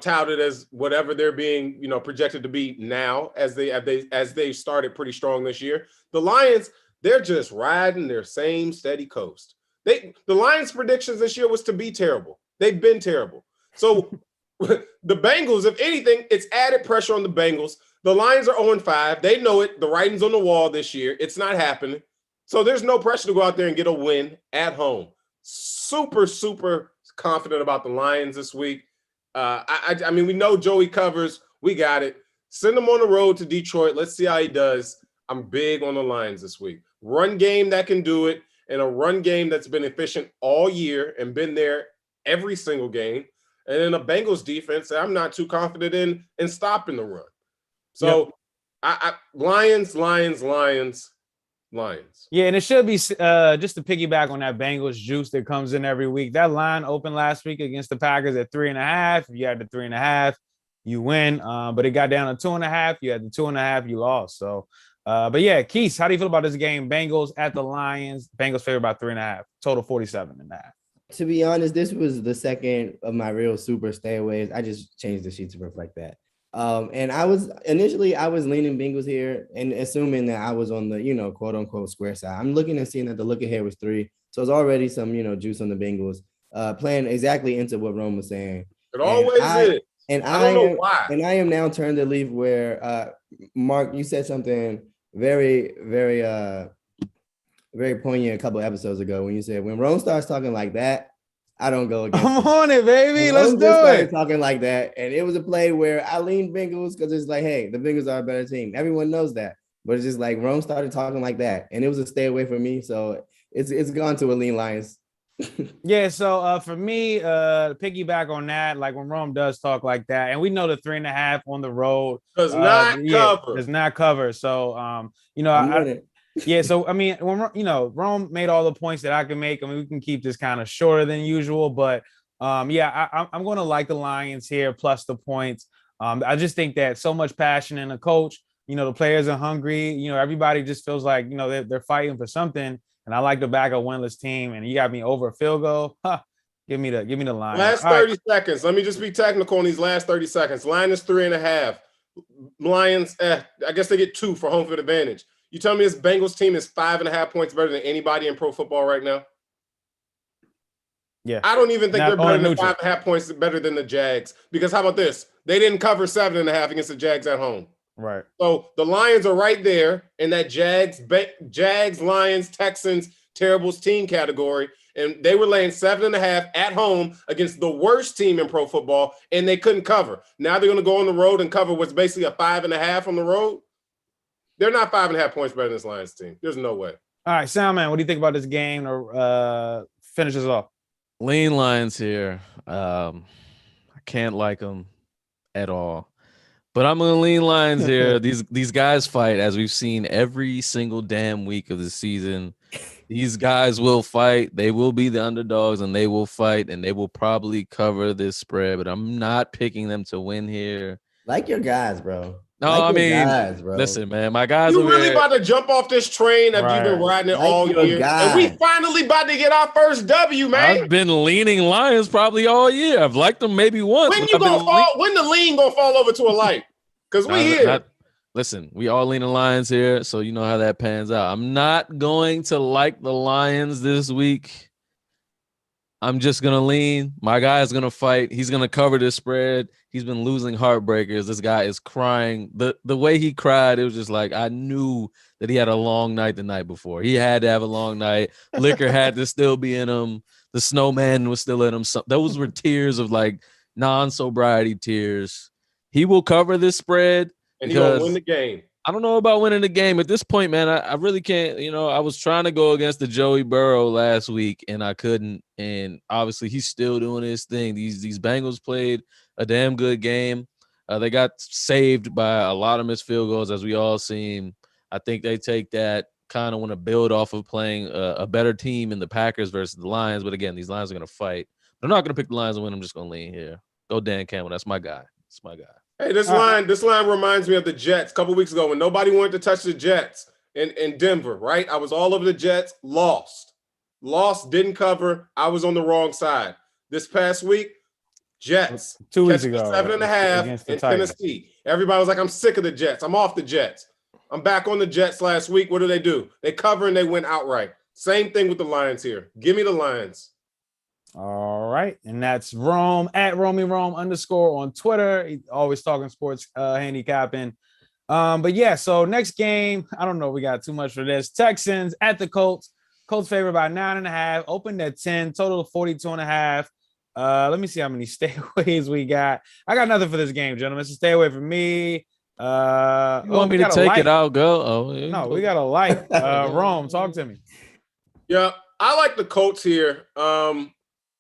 touted as whatever they're being, projected to be now as they started pretty strong this year. The Lions, they're just riding their same steady coast. The Lions' predictions this year was to be terrible. They've been terrible. So the Bengals, if anything, it's added pressure on the Bengals. The Lions are 0-5. They know it. The writing's on the wall this year. It's not happening. So there's no pressure to go out there and get a win at home. Super, super confident about the Lions this week. I mean, we know Joey covers. We got it. Send him on the road to Detroit. Let's see how he does. I'm big on the Lions this week. Run game that can do it, and a run game that's been efficient all year and been there every single game. And then a Bengals defense that I'm not too confident in stopping the run. So Lions. Yeah, and it should be just to piggyback on that Bengals juice that comes in every week. That line opened last week against the Packers at 3.5. If you had the 3.5, you win. But it got down to 2.5. You had the 2.5, you lost. So, but yeah, Keith, how do you feel about this game? Bengals at the Lions. Bengals favored by 3.5. Total 47.5. To be honest, this was the second of my real super stayaways. I just changed the sheet to reflect that. And I was leaning Bengals here and assuming that I was on the, quote unquote square side. I'm looking and seeing that the look ahead was 3. So it's already some, juice on the Bengals, playing exactly into what Rome was saying. It always is. And I don't know why. And I am now turned to leave where, Mark, you said something very, very, very poignant a couple episodes ago when you said, when Rome starts talking like that, I don't go against I'm on it, baby. Rome Let's just do started it. talking like that. And it was a play where I leaned Bengals because it's like, hey, the Bengals are a better team. Everyone knows that. But it's just like Rome started talking like that. And it was a stay away from me. So it's gone to a lean Lions. Yeah, so for me, piggyback on that, like when Rome does talk like that, and we know the 3.5 on the road does not cover. So yeah, so I mean, when Rome made all the points that I can make. I mean, we can keep this kind of shorter than usual, but I'm going to like the Lions here plus the points. I just think that so much passion in the coach. The players are hungry. Everybody just feels like they're fighting for something. And I like to back a winless team. And you got me over a field goal. Give me the Lions. Last 30 seconds. Let me just be technical in these last 30 seconds. Line is 3.5. Lions, I guess they get 2 for home field advantage. You tell me this Bengals team is 5.5 points better than anybody in pro football right now? Yeah. I don't even think they're better than 5.5 points better than the Jags. Because how about this? They didn't cover 7.5 against the Jags at home. Right. So the Lions are right there in that Jags, Lions, Texans, Terribles team category. And they were laying 7.5 at home against the worst team in pro football, and they couldn't cover. Now they're going to go on the road and cover what's basically a 5.5 on the road. They're not 5.5 points better than this Lions team. There's no way. All right, Soundman, what do you think about this game? Or finish us off? Lean Lions here. I can't like them at all. But I'm gonna lean Lions here. These guys fight, as we've seen every single damn week of the season. These guys will fight. They will be the underdogs, and they will fight, and they will probably cover this spread. But I'm not picking them to win here. Like your guys, bro. No, like I mean, guys, bro. Listen, man, my guys. You really about to jump off this train after you've been riding it all year, and we finally about to get our first W, man. I've been leaning Lions probably all year. I've liked them maybe once. When you gonna fall? When the lean gonna fall over to a light? Because we here. Listen, we all leaning Lions here, so you know how that pans out. I'm not going to like the Lions this week. I'm just going to lean. My guy's going to fight. He's going to cover this spread. He's been losing heartbreakers. This guy is crying. The way he cried, it was just like I knew that he had a long night the night before. He had to have a long night. Liquor had to still be in him. The snowman was still in him. So those were tears of like non-sobriety tears. He will cover this spread. And he's going to win the game. I don't know about winning the game at this point, man. I really can't. I was trying to go against the Joey Burrow last week, and I couldn't. And obviously, he's still doing his thing. These Bengals played a damn good game. They got saved by a lot of missed field goals, as we all seen. I think they take that, kind of want to build off of playing a better team in the Packers versus the Lions. But again, these Lions are going to fight. But I'm not going to pick the Lions and win. I'm just going to lean here. Go Dan Campbell. That's my guy. That's my guy. Hey, this line reminds me of the Jets a couple weeks ago when nobody wanted to touch the Jets in Denver, right? I was all over the Jets, lost, didn't cover. I was on the wrong side. This past week, Jets 2 weeks ago, 7.5 in Tennessee. Everybody was like, I'm sick of the Jets. I'm off the Jets. I'm back on the Jets last week. What do? They cover and they win outright. Same thing with the Lions here. Give me the Lions. All right. And that's Rome at RomyRome _ on Twitter. He's always talking sports, handicapping. But yeah, so next game, I don't know. We got too much for this. Texans at the Colts. Colts favored by 9.5, opened at 10, total of 42.5. Let me see how many stayaways we got. I got nothing for this game, gentlemen. So stay away from me. You want me to take it? I'll go. Oh, yeah. No, we got a light. Rome, talk to me. Yeah, I like the Colts here,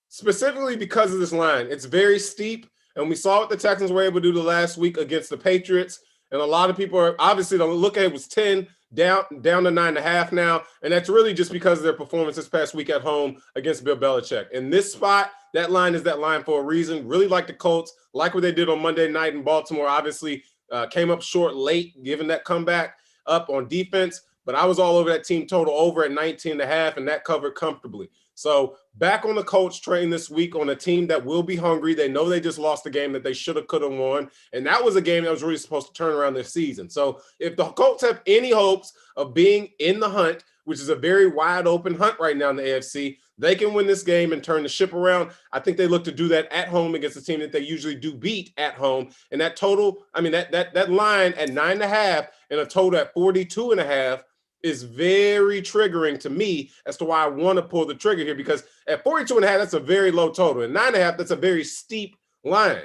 specifically because of this line. It's very steep, and we saw what the Texans were able to do the last week against the Patriots. And a lot of people are obviously don't look at it was 10 down to 9.5 now, and that's really just because of their performance this past week at home against Bill Belichick. In this spot, that line is that line for a reason. Really like the Colts, like what they did on Monday night in Baltimore. Obviously, came up short late, given that comeback up on defense. But I was all over that team total over at 19.5, and that covered comfortably. So back on the Colts train this week on a team that will be hungry. They know they just lost a game that they should have, could have won. And that was a game that was really supposed to turn around their season. So if the Colts have any hopes of being in the hunt, which is a very wide open hunt right now in the AFC, they can win this game and turn the ship around. I think they look to do that at home against a team that they usually do beat at home. And that total, I mean, that line at 9.5 and a total at 42.5 is very triggering to me as to why I want to pull the trigger here, because at 42.5, that's a very low total. And 9.5, that's a very steep line.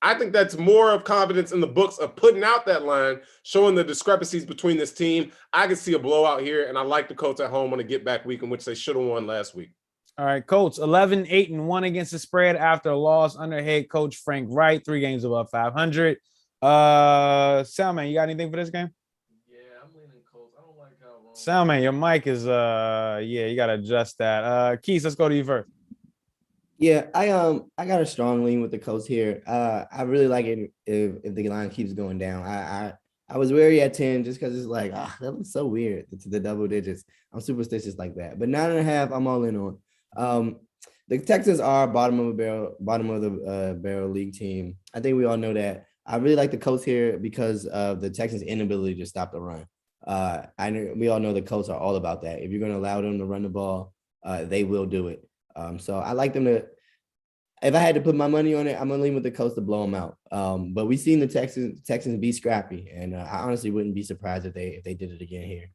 I think that's more of confidence in the books of putting out that line, showing the discrepancies between this team. I can see a blowout here, and I like the Colts at home on a get-back week in which they should have won last week. All right, Colts 11-8-1 against the spread after a loss under head coach Frank Wright, 3 games above 500. Salman, you got anything for this game? Salman, your mic is you gotta adjust that. Keith, let's go to you first. Yeah, I got a strong lean with the Colts here. I really like it if the line keeps going down. I was wary at 10 just because it's like, that looks so weird to the double digits. I'm superstitious like that. But 9.5, I'm all in on. The Texans are bottom of the barrel league team. I think we all know that. I really like the Colts here because of the Texans' inability to stop the run. We all know the Colts are all about that. If you're going to allow them to run the ball, they will do it. So I like them to. If I had to put my money on it, I'm gonna lean with the Colts to blow them out. But we've seen the Texans be scrappy, and I honestly wouldn't be surprised if they did it again here.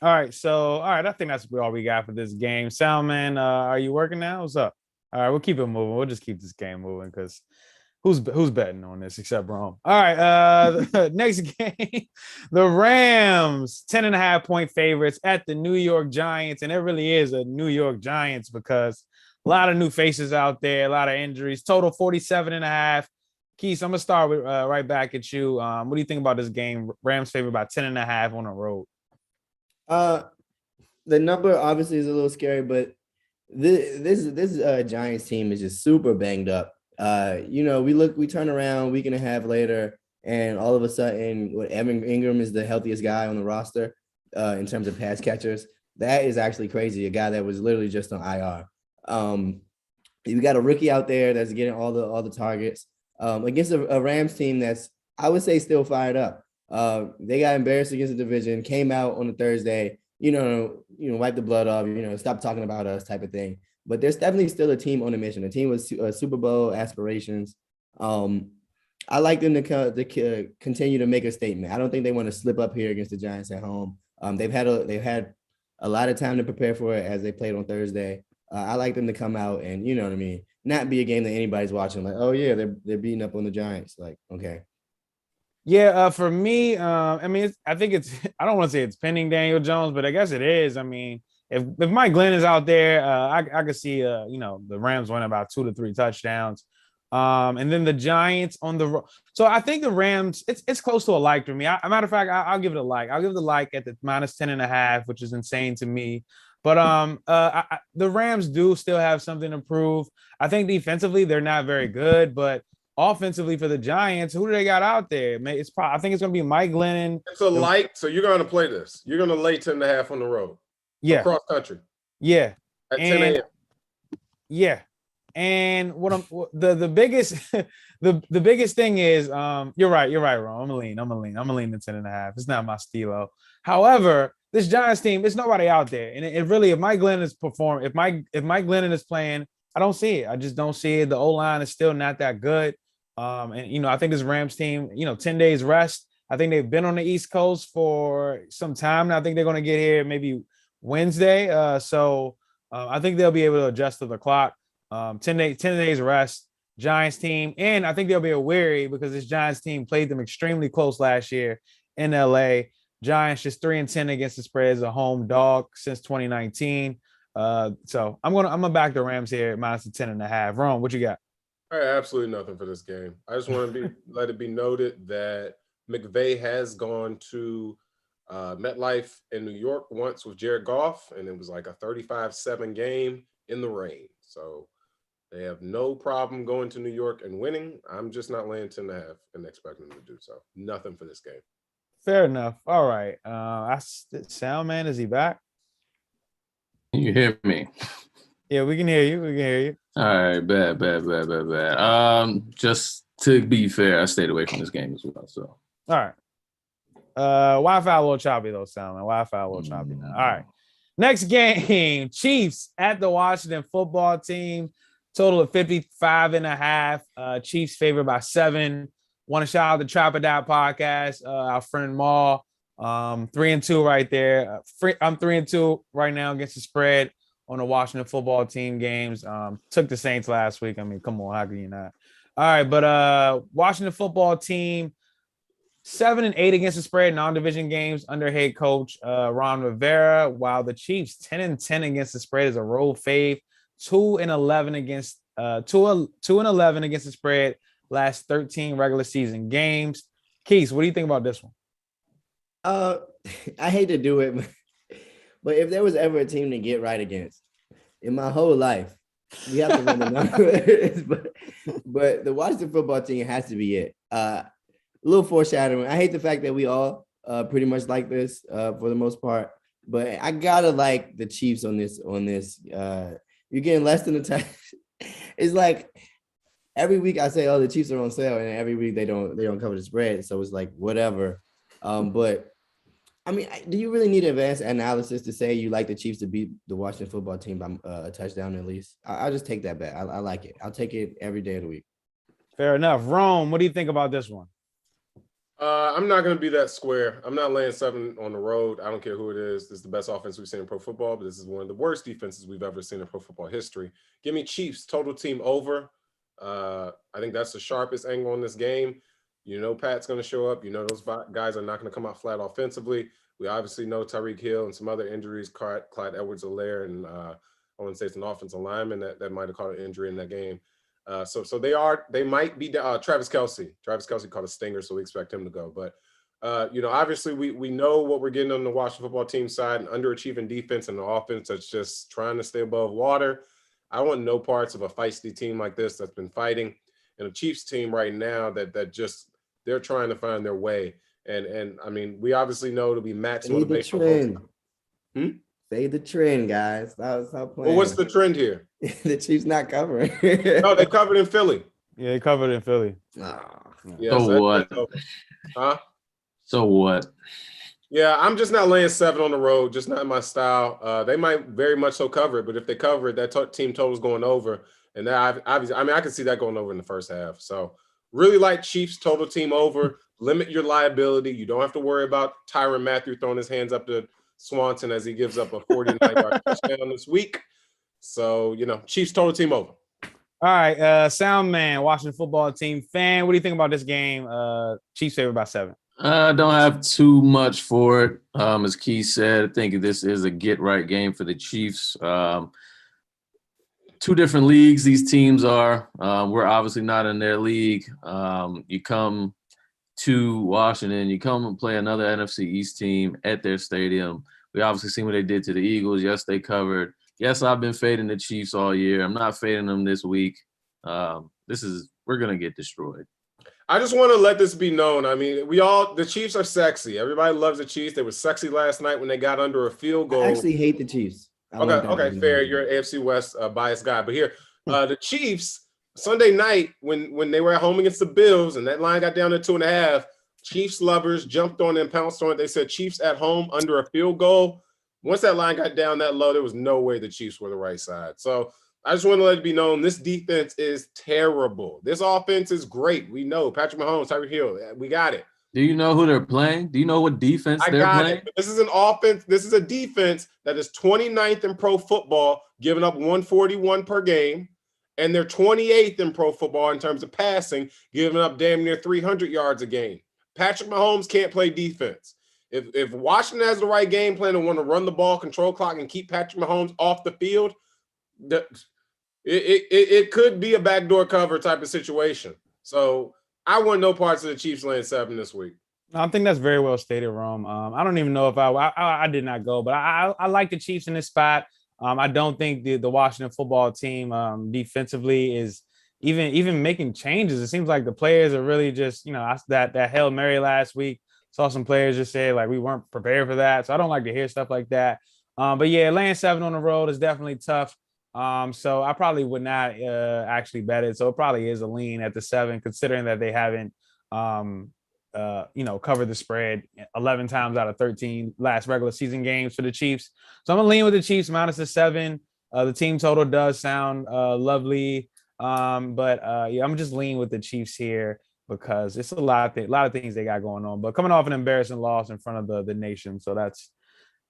All right, I think that's all we got for this game. Salman, are you working now? What's up? All right, we'll keep it moving. We'll just keep this game moving because who's betting on this except Rome? All right, next game, the Rams 10.5-point favorites at the New York Giants, and it really is a New York Giants because a lot of new faces out there, a lot of injuries. Total 47.5. Keith, I'm gonna start with right back at you. What do you think about this game? Rams favored by 10.5 on the road. The number obviously is a little scary, but this Giants team is just super banged up. We turn around a week and a half later, and all of a sudden, Evan Ingram is the healthiest guy on the roster in terms of pass catchers. That is actually crazy. A guy that was literally just on IR. You got a rookie out there that's getting all the targets against a Rams team that's, I would say, still fired up. They got embarrassed against the division, came out on a Thursday, wipe the blood off, stop talking about us type of thing. But there's definitely still a team on a mission, a team with Super Bowl aspirations. I like them to continue to make a statement. I don't think they want to slip up here against the Giants at home. They've had a lot of time to prepare for it as they played on Thursday. I like them to come out and, not be a game that anybody's watching. Like, oh yeah, they're beating up on the Giants. Like, okay. Yeah, for me, I think it's. I don't want to say it's pending Daniel Jones, but I guess it is. I mean, if Mike Glenn is out there, I could see the Rams win about 2 to 3 touchdowns. And then the Giants on the road. So I think the Rams, it's close to a like for me. Matter of fact, I'll give it a like. I'll give it a like at the minus 10.5, which is insane to me. But the Rams do still have something to prove. I think defensively they're not very good, but offensively for the Giants, who do they got out there? I think it's going to be Mike Glennon. It's a light. So you're going to play this. You're going to lay 10.5 on the road. Yeah. Across country. Yeah. At 10 a.m. Yeah. And the biggest the biggest thing is you're right, Ron. I'm gonna lean the 10.5. It's not my stilo. However, this Giants team, there's nobody out there. And it really, if Mike Glennon is performing, if Mike Glennon is playing, I don't see it. I just don't see it. The O-line is still not that good. And I think this Rams team, 10 days rest. I think they've been on the East Coast for some time now. I think they're gonna get here maybe Wednesday. So I think they'll be able to adjust to the clock. 10 days rest, Giants team. And I think they'll be wary because this Giants team played them extremely close last year in LA. Giants just 3-10 against the spread as a home dog since 2019. So I'm gonna back the Rams here minus the 10.5. Ron, what you got? All right, absolutely nothing for this game. I just want to let it be noted that McVay has gone to MetLife in New York once with Jared Goff, and it was like a 35-7 game in the rain. So they have no problem going to New York and winning. I'm just not laying 10.5 and expecting them to do so. Nothing for this game. Fair enough. All right. Sound man, is he back? Can you hear me? Yeah, we can hear you. All right, bad. Just to be fair, I stayed away from this game as well. So all right. Wi-Fi a little choppy though, Sound man. Wi-Fi a little choppy now. All right. Next game, Chiefs at the Washington football team. Total of 55.5. Chiefs favored by 7. Want to shout out the Trap Or Die podcast. Our friend Maul, 3-2 right there. I'm 3-2 right now against the spread on the Washington football team games. Took the Saints last week. I mean, come on, how can you not? All right, but Washington football team 7-8 against the spread, non-division games under head coach Ron Rivera, while the Chiefs 10-10 against the spread is a road fave. 2-11 against 2-11 against the spread last 13 regular season games. Keith, what do you think about this one? I hate to do it, but if there was ever a team to get right against in my whole life, we have to win the numbers. but the Washington football team has to be it. A little foreshadowing. I hate the fact that we all pretty much like this for the most part, but I gotta like the Chiefs on this. You're getting less than a touch. It's like every week I say, "Oh, the Chiefs are on sale," and every week they don't cover the spread. So it's like whatever. But I mean, do you really need advanced analysis to say you like the Chiefs to beat the Washington football team by a touchdown at least? I'll just take that bet. I like it. I'll take it every day of the week. Fair enough. Rome, what do you think about this one? I'm not going to be that square. I'm not laying 7 on the road. I don't care who it is. This is the best offense we've seen in pro football, but this is one of the worst defenses we've ever seen in pro football history. Give me Chiefs, total team over. I think that's the sharpest angle in this game. Pat's going to show up. Those guys are not going to come out flat offensively. We obviously know Tyreek Hill and some other injuries, Clyde Edwards-Helaire, and I want to say it's an offensive lineman that might have caught an injury in that game. So they might be Travis Kelce. Travis Kelce caught a stinger, so we expect him to go. But obviously we know what we're getting on the Washington football team side, an underachieving defense and an offense that's just trying to stay above water. I want no parts of a feisty team like this that's been fighting, and a Chiefs team right now that just they're trying to find their way. And I mean, we obviously know it'll be max motivation. Fade the trend, guys. Stop playing. Well, what's the trend here? The Chiefs not covering. No, they covered in Philly. Yeah, they covered in Philly. Yeah, so what? Huh? So what? Yeah, I'm just not laying 7 on the road. Just not my style. They might very much so cover it, but if they cover it, that team total is going over. And that obviously, I mean, I can see that going over in the first half. So really like Chiefs total team over. Limit your liability. You don't have to worry about Tyrann Mathieu throwing his hands up to Swanson as he gives up a 49-yard touchdown this week. So, Chiefs total team over. All right, Sound Man, Washington football team fan. What do you think about this game? Chiefs favored by 7. I don't have too much for it. As Keith said, I think this is a get-right game for the Chiefs. two different leagues these teams are. We're obviously not in their league. You come to Washington, you come and play another NFC East team at their stadium. We obviously seen what they did to the Eagles. Yes, they covered. Yes, I've been fading the Chiefs all year. I'm not fading them this week. We're gonna get destroyed. I just want to let this be known. I mean, the Chiefs are sexy. Everybody loves the Chiefs. They were sexy last night when they got under a field goal. I actually hate the Chiefs. Okay, fair. You're an AFC West biased guy, but here, the Chiefs Sunday night when they were at home against the Bills and that line got down to 2.5, Chiefs lovers jumped on it and pounced on it. They said Chiefs at home under a field goal. Once that line got down that low, there was no way the Chiefs were the right side. So I just want to let it be known this defense is terrible. This offense is great. We know Patrick Mahomes, Tyreek Hill. We got it. Do you know who they're playing? Do you know what defense they're playing? This is an offense. This is a defense that is 29th in pro football, giving up 141 per game. And they're 28th in pro football in terms of passing, giving up damn near 300 yards a game. Patrick Mahomes can't play defense. If Washington has the right game plan and want to run the ball, control clock, and keep Patrick Mahomes off the field, it could be a backdoor cover type of situation. So I want no parts of the Chiefs laying 7 this week. I think that's very well stated, Rome. I don't even know if I did not go, but I like the Chiefs in this spot. I don't think the Washington football team defensively is even making changes. It seems like the players are really just, that Hail Mary last week. Saw some players just say like we weren't prepared for that. So I don't like to hear stuff like that. But yeah, laying 7 on the road is definitely tough. So I probably would not actually bet it. So it probably is a lean at the 7, considering that they haven't covered the spread 11 times out of 13 last regular season games for the Chiefs. So I'm gonna lean with the Chiefs minus the 7. The team total does sound lovely. But I'm just leaning with the Chiefs here because it's a lot of things they got going on. But coming off an embarrassing loss in front of the nation, so that's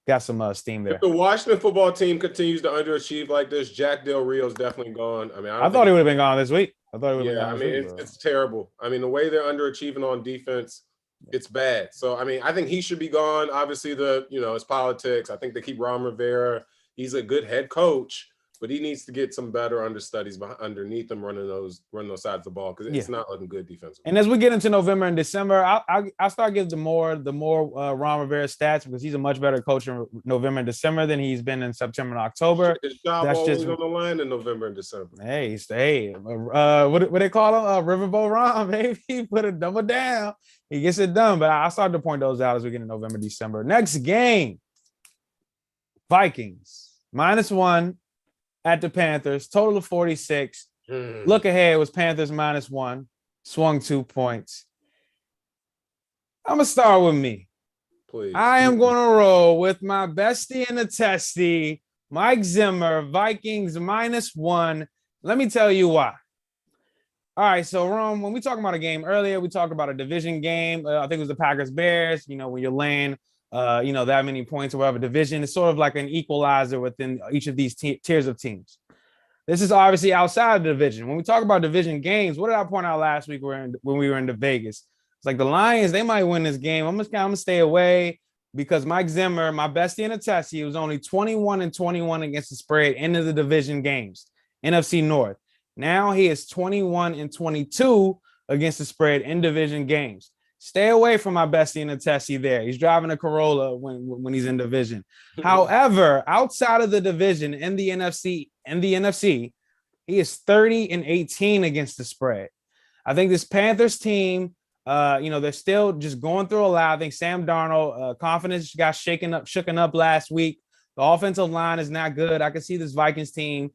got some steam there. If the Washington football team continues to underachieve like this, Jack Del Rio's definitely gone. I mean, I thought he would have been gone this week. It's terrible. I mean, the way they're underachieving on defense, it's bad. So, I mean, I think he should be gone. Obviously, it's politics. I think they keep Ron Rivera. He's a good head coach, but he needs to get some better understudies underneath him running those sides of the ball because it's not looking good defensively. And as we get into November and December, I'll start giving the more Ron Rivera stats because he's a much better coach in November and December than he's been in September and October. His job always just on the line in November and December. Hey, what they call him? Riverboat Ron, baby. Put a double down. He gets it done. But I started to point those out as we get into November, December. Next game, Vikings -1. At the Panthers, total of 46. Look ahead was Panthers -1, swung 2 points. I'm gonna start with me. Please. I am gonna roll with my bestie in the testy, Mike Zimmer, Vikings -1. Let me tell you why. All right, so Rome, when we talked about a game earlier, we talked about a division game. I think it was the Packers Bears. When you're laying that many points or whatever division. It's sort of like an equalizer within each of these tiers of teams. This is obviously outside of the division. When we talk about division games, what did I point out last week when we were into Vegas? It's like the Lions, they might win this game. I'm gonna stay away because Mike Zimmer, my bestie in the test, he was only 21-21 against the spread into the division games, NFC North. Now he is 21-22 against the spread in division games. Stay away from my bestie in the testy there. He's driving a Corolla when he's in division. However, outside of the division in the NFC, he is 30-18 against the spread. I think this Panthers team, they're still just going through a lot. I think Sam Darnold, confidence got shooken up last week. The offensive line is not good. I can see this Vikings team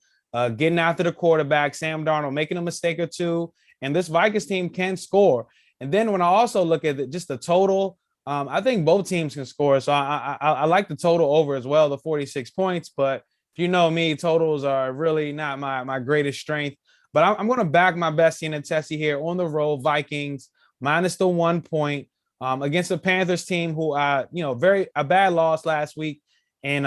getting after the quarterback, Sam Darnold, making a mistake or two, and this Vikings team can score. And then when I also look at just the total, I think both teams can score. So I like the total over as well, the 46 points. But if you know me, totals are really not my greatest strength. But I'm going to back my bestie in the testy here on the road, Vikings -1 point against the Panthers team who, a bad loss last week. And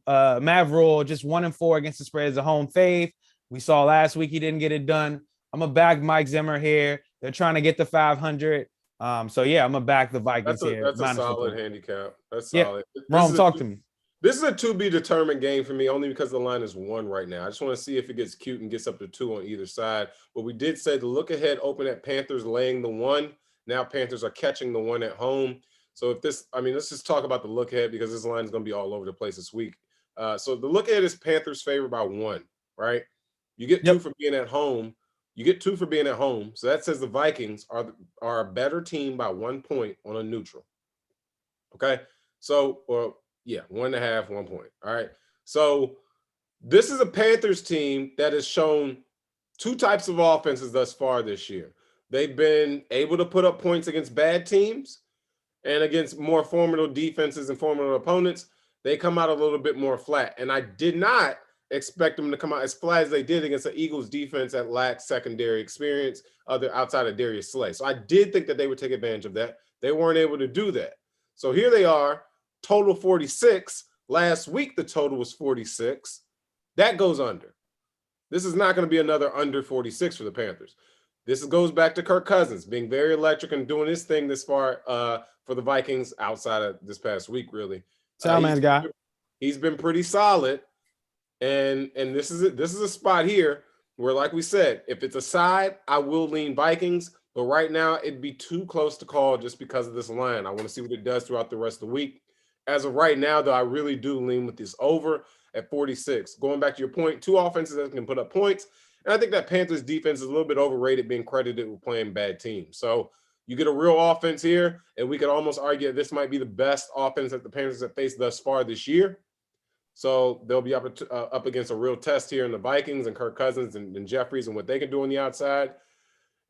Matt Rule just 1-4 against the spread as a home fave. We saw last week he didn't get it done. I'm going to back Mike Zimmer here. They're trying to get to 500. I'm going to back the Vikings here. That's a solid handicap. That's solid. Rome, talk to me. This is a to be determined game for me, only because the line is 1 right now. I just want to see if it gets cute and gets up to 2 on either side. But we did say the look ahead open at Panthers laying the 1. Now Panthers are catching the 1 at home. So if this, I mean, let's just talk about the look ahead because this line is going to be all over the place this week. So the look ahead is Panthers favored by 1, right? You get 2 for being at home. You get 2 for being at home. So that says the Vikings are a better team by 1 point on a neutral. Okay. So, or yeah, 1.5, 1 point. All right. So this is a Panthers team that has shown 2 types of offenses thus far this year. They've been able to put up points against bad teams and against more formidable defenses and formidable opponents. They come out a little bit more flat. And I did not expect them to come out as flat as they did against the Eagles defense that lacked secondary experience outside of Darius Slay. So I did think that they would take advantage of that. They weren't able to do that. So here they are, total 46. Last week, the total was 46. That goes under. This is not going to be another under 46 for the Panthers. This goes back to Kirk Cousins being very electric and doing his thing this far for the Vikings outside of this past week, really. Soundman's guy. He's been pretty solid. And this is a spot here where, like we said, if it's a side, I will lean Vikings. But right now, it'd be too close to call just because of this line. I want to see what it does throughout the rest of the week. As of right now, though, I really do lean with this over at 46. Going back to your point, 2 offenses that can put up points. And I think that Panthers defense is a little bit overrated, being credited with playing bad teams. So you get a real offense here, and we could almost argue that this might be the best offense that the Panthers have faced thus far this year. So they'll be up against a real test here in the Vikings and Kirk Cousins and Jeffries and what they can do on the outside.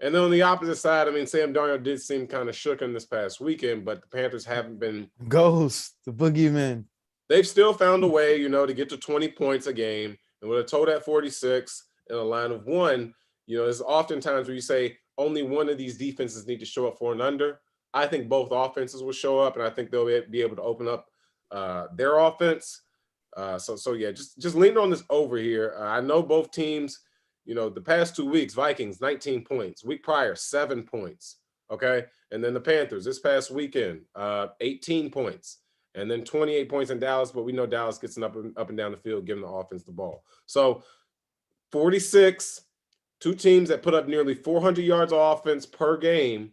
And then on the opposite side, I mean, Sam Darnold did seem kind of shooken this past weekend, but the Panthers haven't been. Ghost, the boogeyman. They've still found a way, to get to 20 points a game. And with a total at 46 and a line of 1, there's oftentimes where you say only one of these defenses need to show up for an under. I think both offenses will show up, and I think they'll be able to open up their offense. So yeah, just lean on this over here. I know both teams, the past 2 weeks, Vikings, 19 points. Week prior, 7 points. Okay. And then the Panthers this past weekend, 18 points. And then 28 points in Dallas, but we know Dallas gets up and down the field, giving the offense the ball. So 46, 2 teams that put up nearly 400 yards of offense per game,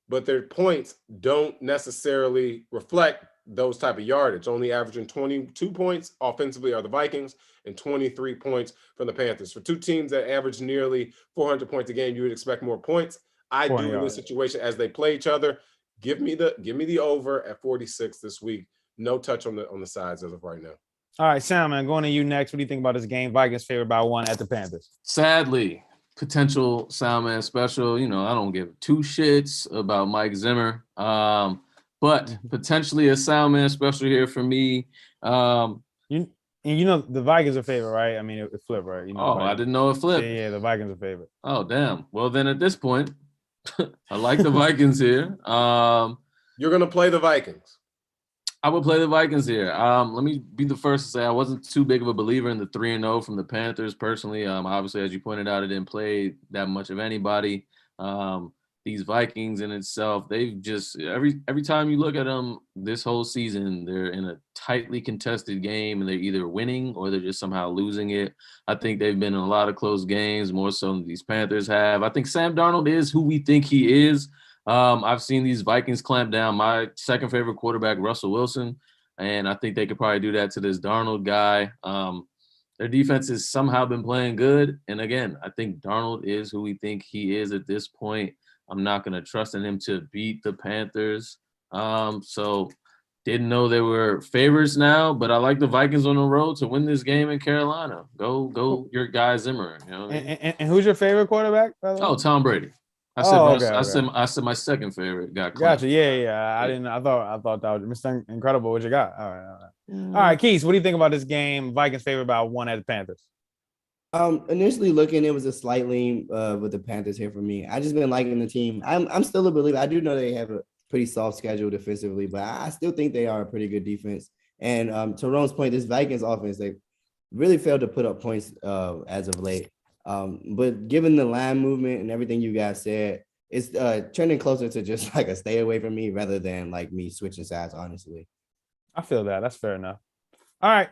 but their points don't necessarily reflect those type of yardage. Only averaging 22 points offensively are the Vikings and 23 points from the Panthers. For 2 teams that average nearly 400 points a game, you would expect more points. I do in this situation as they play each other. Give me the over at 46 this week. No touch on the sides as of right now. All right, Sam, man, going to you next. What do you think about this game? Vikings favored by 1 at the Panthers. Sadly, potential Soundman special. I don't give 2 shits about Mike Zimmer. But potentially a Soundman special here for me. The Vikings are favored, right? I mean, it flipped, right? I didn't know it flipped. Yeah, the Vikings are favored. Oh, damn. Well, then at this point, I like the Vikings here. You're going to play the Vikings. I would play the Vikings here. Let me be the first to say I wasn't too big of a believer in the 3-0 from the Panthers personally. Obviously, as you pointed out, it didn't play that much of anybody. These Vikings in itself, they've just every time you look at them this whole season, they're in a tightly contested game and they're either winning or they're just somehow losing it. I think they've been in a lot of close games, more so than these Panthers have. I think Sam Darnold is who we think he is. I've seen these Vikings clamp down my second favorite quarterback, Russell Wilson, and I think they could probably do that to this Darnold guy. Their defense has somehow been playing good. And again, I think Darnold is who we think he is at this point. I'm not going to trust in him to beat the Panthers. So didn't know they were favorites now, but I like the Vikings on the road to win this game in Carolina. Go your guy Zimmer. And who's your favorite quarterback, by the way? Oh, Tom Brady. I said my second favorite got Gotcha. Yeah. I thought that was Mr. Incredible. What you got? All right. All right, Keith, what do you think about this game? Vikings favored by 1 at the Panthers. Initially looking, it was a slight lean with the Panthers here for me. I just been liking the team. I'm still a believer. I do know they have a pretty soft schedule defensively, but I still think they are a pretty good defense. And to Ron's point, this Vikings offense, they really failed to put up points as of late. But given the line movement and everything you guys said, it's trending closer to just like a stay away from me rather than like me switching sides, honestly. I feel that. That's fair enough. All right.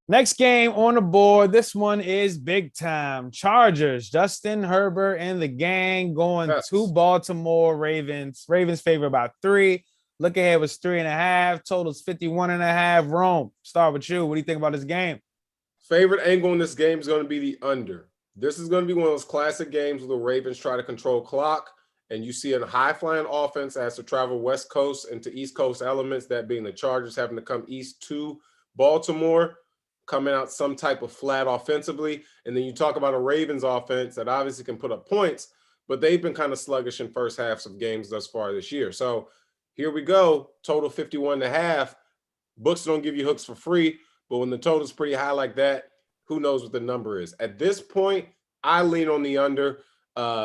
Next game on the board. This one is big time. Chargers, Justin Herbert and the gang going to Baltimore Ravens. Ravens favor about 3. Look ahead was 3.5. Totals 51.5. Rome, start with you. What do you think about this game? Favorite angle in this game is going to be the under. This is going to be one of those classic games where the Ravens try to control clock, and you see a high-flying offense has to travel West Coast into East Coast elements, that being the Chargers having to come east to Baltimore, coming out some type of flat offensively. And then you talk about a Ravens offense that obviously can put up points, but they've been kind of sluggish in first halves of games thus far this year. So here we go, total 51.5. Books don't give you hooks for free, but when the total's pretty high like that, who knows what the number is. At this point, I lean on the under,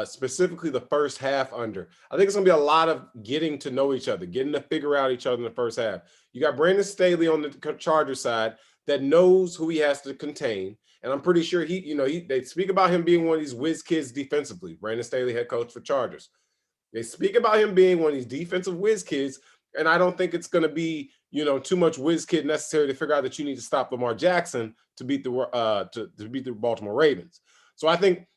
specifically the first half under. I think it's going to be a lot of getting to know each other, getting to figure out each other in the first half. You got Brandon Staley on the Chargers side that knows who he has to contain. And I'm pretty sure they speak about him being one of these whiz kids defensively. Brandon Staley, head coach for Chargers. They speak about him being one of these defensive whiz kids. And I don't think it's going to be, too much whiz kid necessary to figure out that you need to stop Lamar Jackson to beat the Baltimore Ravens. So I think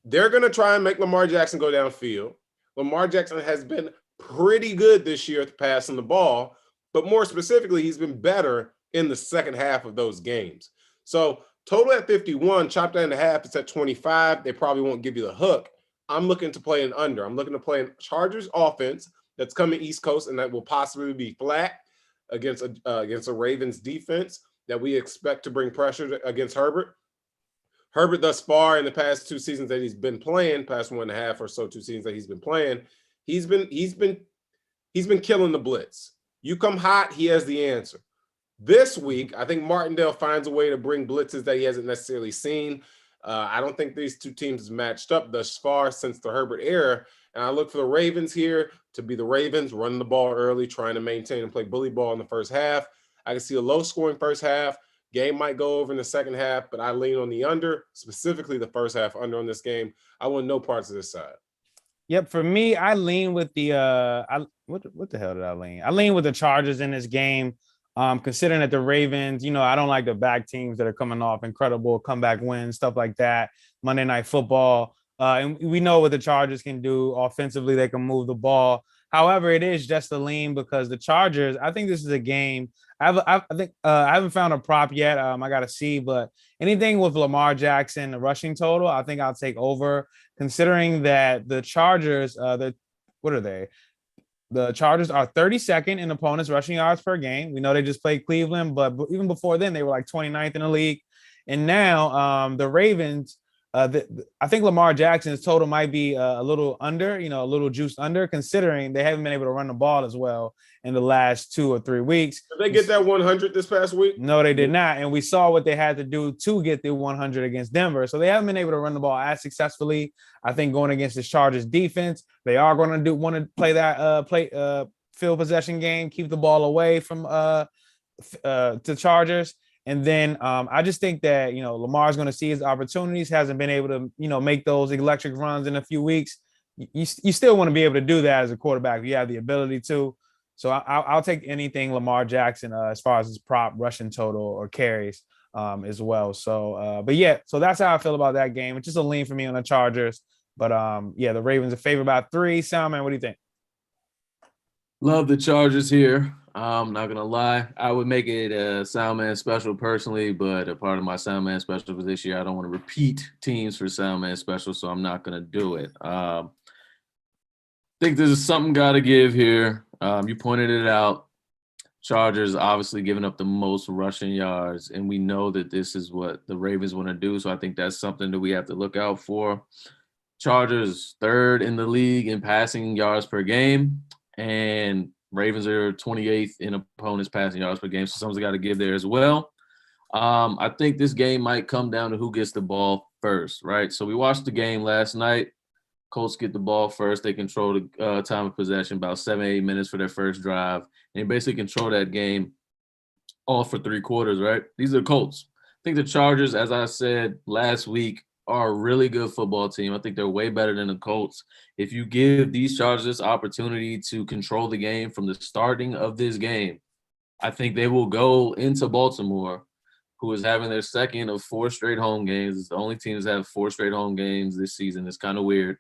they're going to try and make Lamar Jackson go downfield. Lamar Jackson has been pretty good this year at passing the ball, but more specifically, he's been better in the second half of those games. So total at 51, chop that in half, it's at 25. They probably won't give you the hook. I'm looking to play an under. I'm looking to play a Chargers offense that's coming East Coast and that will possibly be flat against a Ravens defense that we expect to bring pressure against Herbert. Herbert thus far in the past 2 seasons that he's been playing, past 1.5 or so 2 seasons that he's been playing, he's been killing the blitz. You come hot, he has the answer. This week, I think Martindale finds a way to bring blitzes that he hasn't necessarily seen. I don't think these 2 teams have matched up thus far since the Herbert era. And I look for the Ravens here to be the Ravens, running the ball early, trying to maintain and play bully ball in the first half. I can see a low-scoring first half. Game might go over in the second half, but I lean on the under, specifically the first half under on this game. I want no parts of this side. Yep, for me, I lean with the what the hell did I lean? I lean with the Chargers in this game. Considering that the Ravens, I don't like the back teams that are coming off incredible comeback wins, stuff like that, Monday Night Football. And we know what the Chargers can do offensively. They can move the ball. However, it is just a lean because the Chargers, I think this is a game. I haven't found a prop yet. I got to see, but anything with Lamar Jackson, the rushing total, I think I'll take over, considering that the Chargers, what are they? The Chargers are 32nd in opponents' rushing yards per game. We know they just played Cleveland, but even before then, they were like 29th in the league. And now the Ravens, I think Lamar Jackson's total might be a little under, a little juiced under, considering they haven't been able to run the ball as well in the last 2 or 3 weeks. Did they get that 100 this past week? No, they did not. And we saw what they had to do to get the 100 against Denver. So they haven't been able to run the ball as successfully. I think going against the Chargers defense, they are going to want to play that field possession game, keep the ball away from the Chargers. And then I just think that, Lamar's going to see his opportunities, hasn't been able to, make those electric runs in a few weeks. You still want to be able to do that as a quarterback. You have the ability to. So I'll take anything Lamar Jackson as far as his prop, rushing total, or carries as well. So, so that's how I feel about that game. It's just a lean for me on the Chargers. But, the Ravens are favored by 3. Soundman, what do you think? Love the Chargers here. I'm not going to lie. I would make it a Soundman special personally, but a part of my Soundman special for this year, I don't want to repeat teams for Soundman special, so I'm not going to do it. I think there's something got to give here. You pointed it out. Chargers obviously giving up the most rushing yards, and we know that this is what the Ravens want to do, so I think that's something that we have to look out for. Chargers 3rd in the league in passing yards per game, and Ravens are 28th in opponents passing yards per game, so someone's got to give there as well. I think this game might come down to who gets the ball first, right? So we watched the game last night. Colts get the ball first. They control the time of possession, about 7-8 minutes for their first drive. And they basically control that game all for 3 quarters, right? These are the Colts. I think the Chargers, as I said last week, are a really good football team. I think they're way better than the Colts. If you give these Chargers this opportunity to control the game from the starting of this game I think they will go into Baltimore, who is having their second of 4 straight home games. It's the only team that's had 4 straight home games this season. It's kind of weird.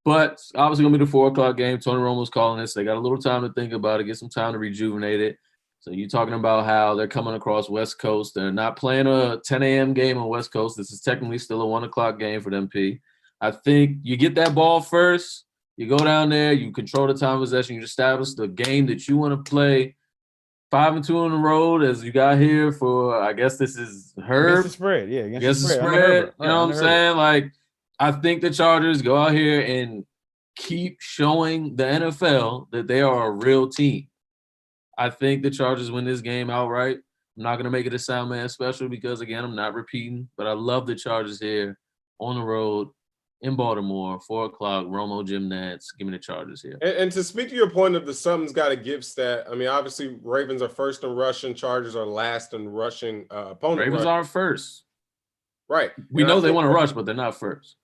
But it's obviously going to be the 4 o'clock game. Tony Romo's calling this. They got a little time to think about it, get some time to rejuvenate it. So you're talking about how they're coming across West Coast. They're not playing a 10 a.m. game on West Coast. This is technically still a 1 o'clock game for them, P. I think you get that ball first. You go down there. You control the time of possession. You establish the game that you want to play. 5-2 on the road, as you got here for, I guess this is Herb. Against the spread, yeah. Against the spread. You know what I'm saying? Like, I think the Chargers go out here and keep showing the NFL that they are a real team. I think the Chargers win this game outright. I'm not going to make it a Soundman special because, again, I'm not repeating, but I love the Chargers here on the road in Baltimore, 4 o'clock, Romo, Jim Nantz. Give me the Chargers here. And to speak to your point of the something's got to give stat, I mean, obviously, Ravens are first in rushing, Chargers are last in rushing. Opponent Ravens aren't first. Right. We know they want to rush, but they're not first.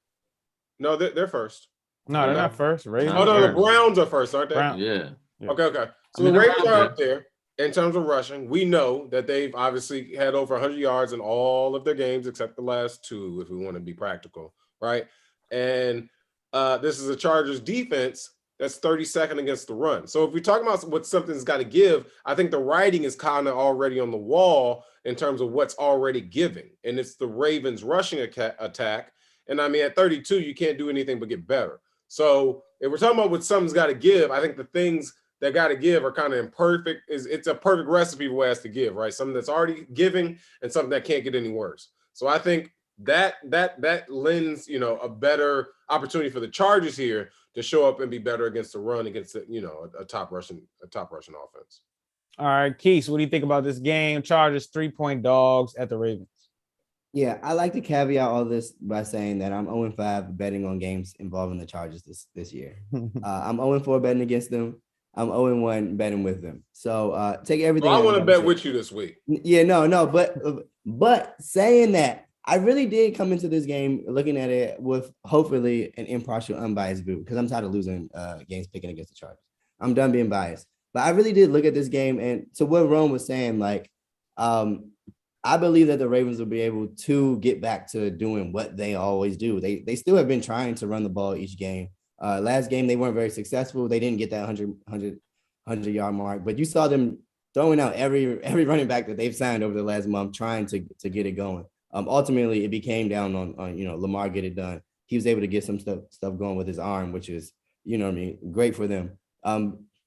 No, they're first. No, they're not first. Ravens. Oh, no, the Browns are first, aren't they? Yeah. Okay. So the Ravens are up there in terms of rushing. We know that they've obviously had over 100 yards in all of their games except the last 2, if we want to be practical, right? And this is a Chargers defense that's 32nd against the run. So if we talk about what something's got to give, I think the writing is kind of already on the wall in terms of what's already giving. And it's the Ravens rushing attack. And I mean, at 32, you can't do anything but get better. So if we're talking about what something's got to give, I think the things that got to give are kind of imperfect. It's a perfect recipe for what has to give, right? Something that's already giving and something that can't get any worse. So I think that lends, a better opportunity for the Chargers here to show up and be better against the run, against a top Russian offense. All right, Keith, what do you think about this game? Chargers 3-point dogs at the Ravens. Yeah, I like to caveat all this by saying that I'm 0-5 betting on games involving the Chargers this year. I'm 0-4 betting against them. I'm 0-1 betting with them. So take everything. Well, I want to bet with you this week. Yeah, no, but saying that, I really did come into this game looking at it with hopefully an impartial, unbiased view because I'm tired of losing games picking against the Chargers. I'm done being biased. But I really did look at this game, and to what Rome was saying, like, I believe that the Ravens will be able to get back to doing what they always do. They still have been trying to run the ball each game. Last game, they weren't very successful. They didn't get that 100-yard mark, but you saw them throwing out every running back that they've signed over the last month, trying to get it going. Ultimately, it became down on Lamar get it done. He was able to get some stuff going with his arm, which is, great for them.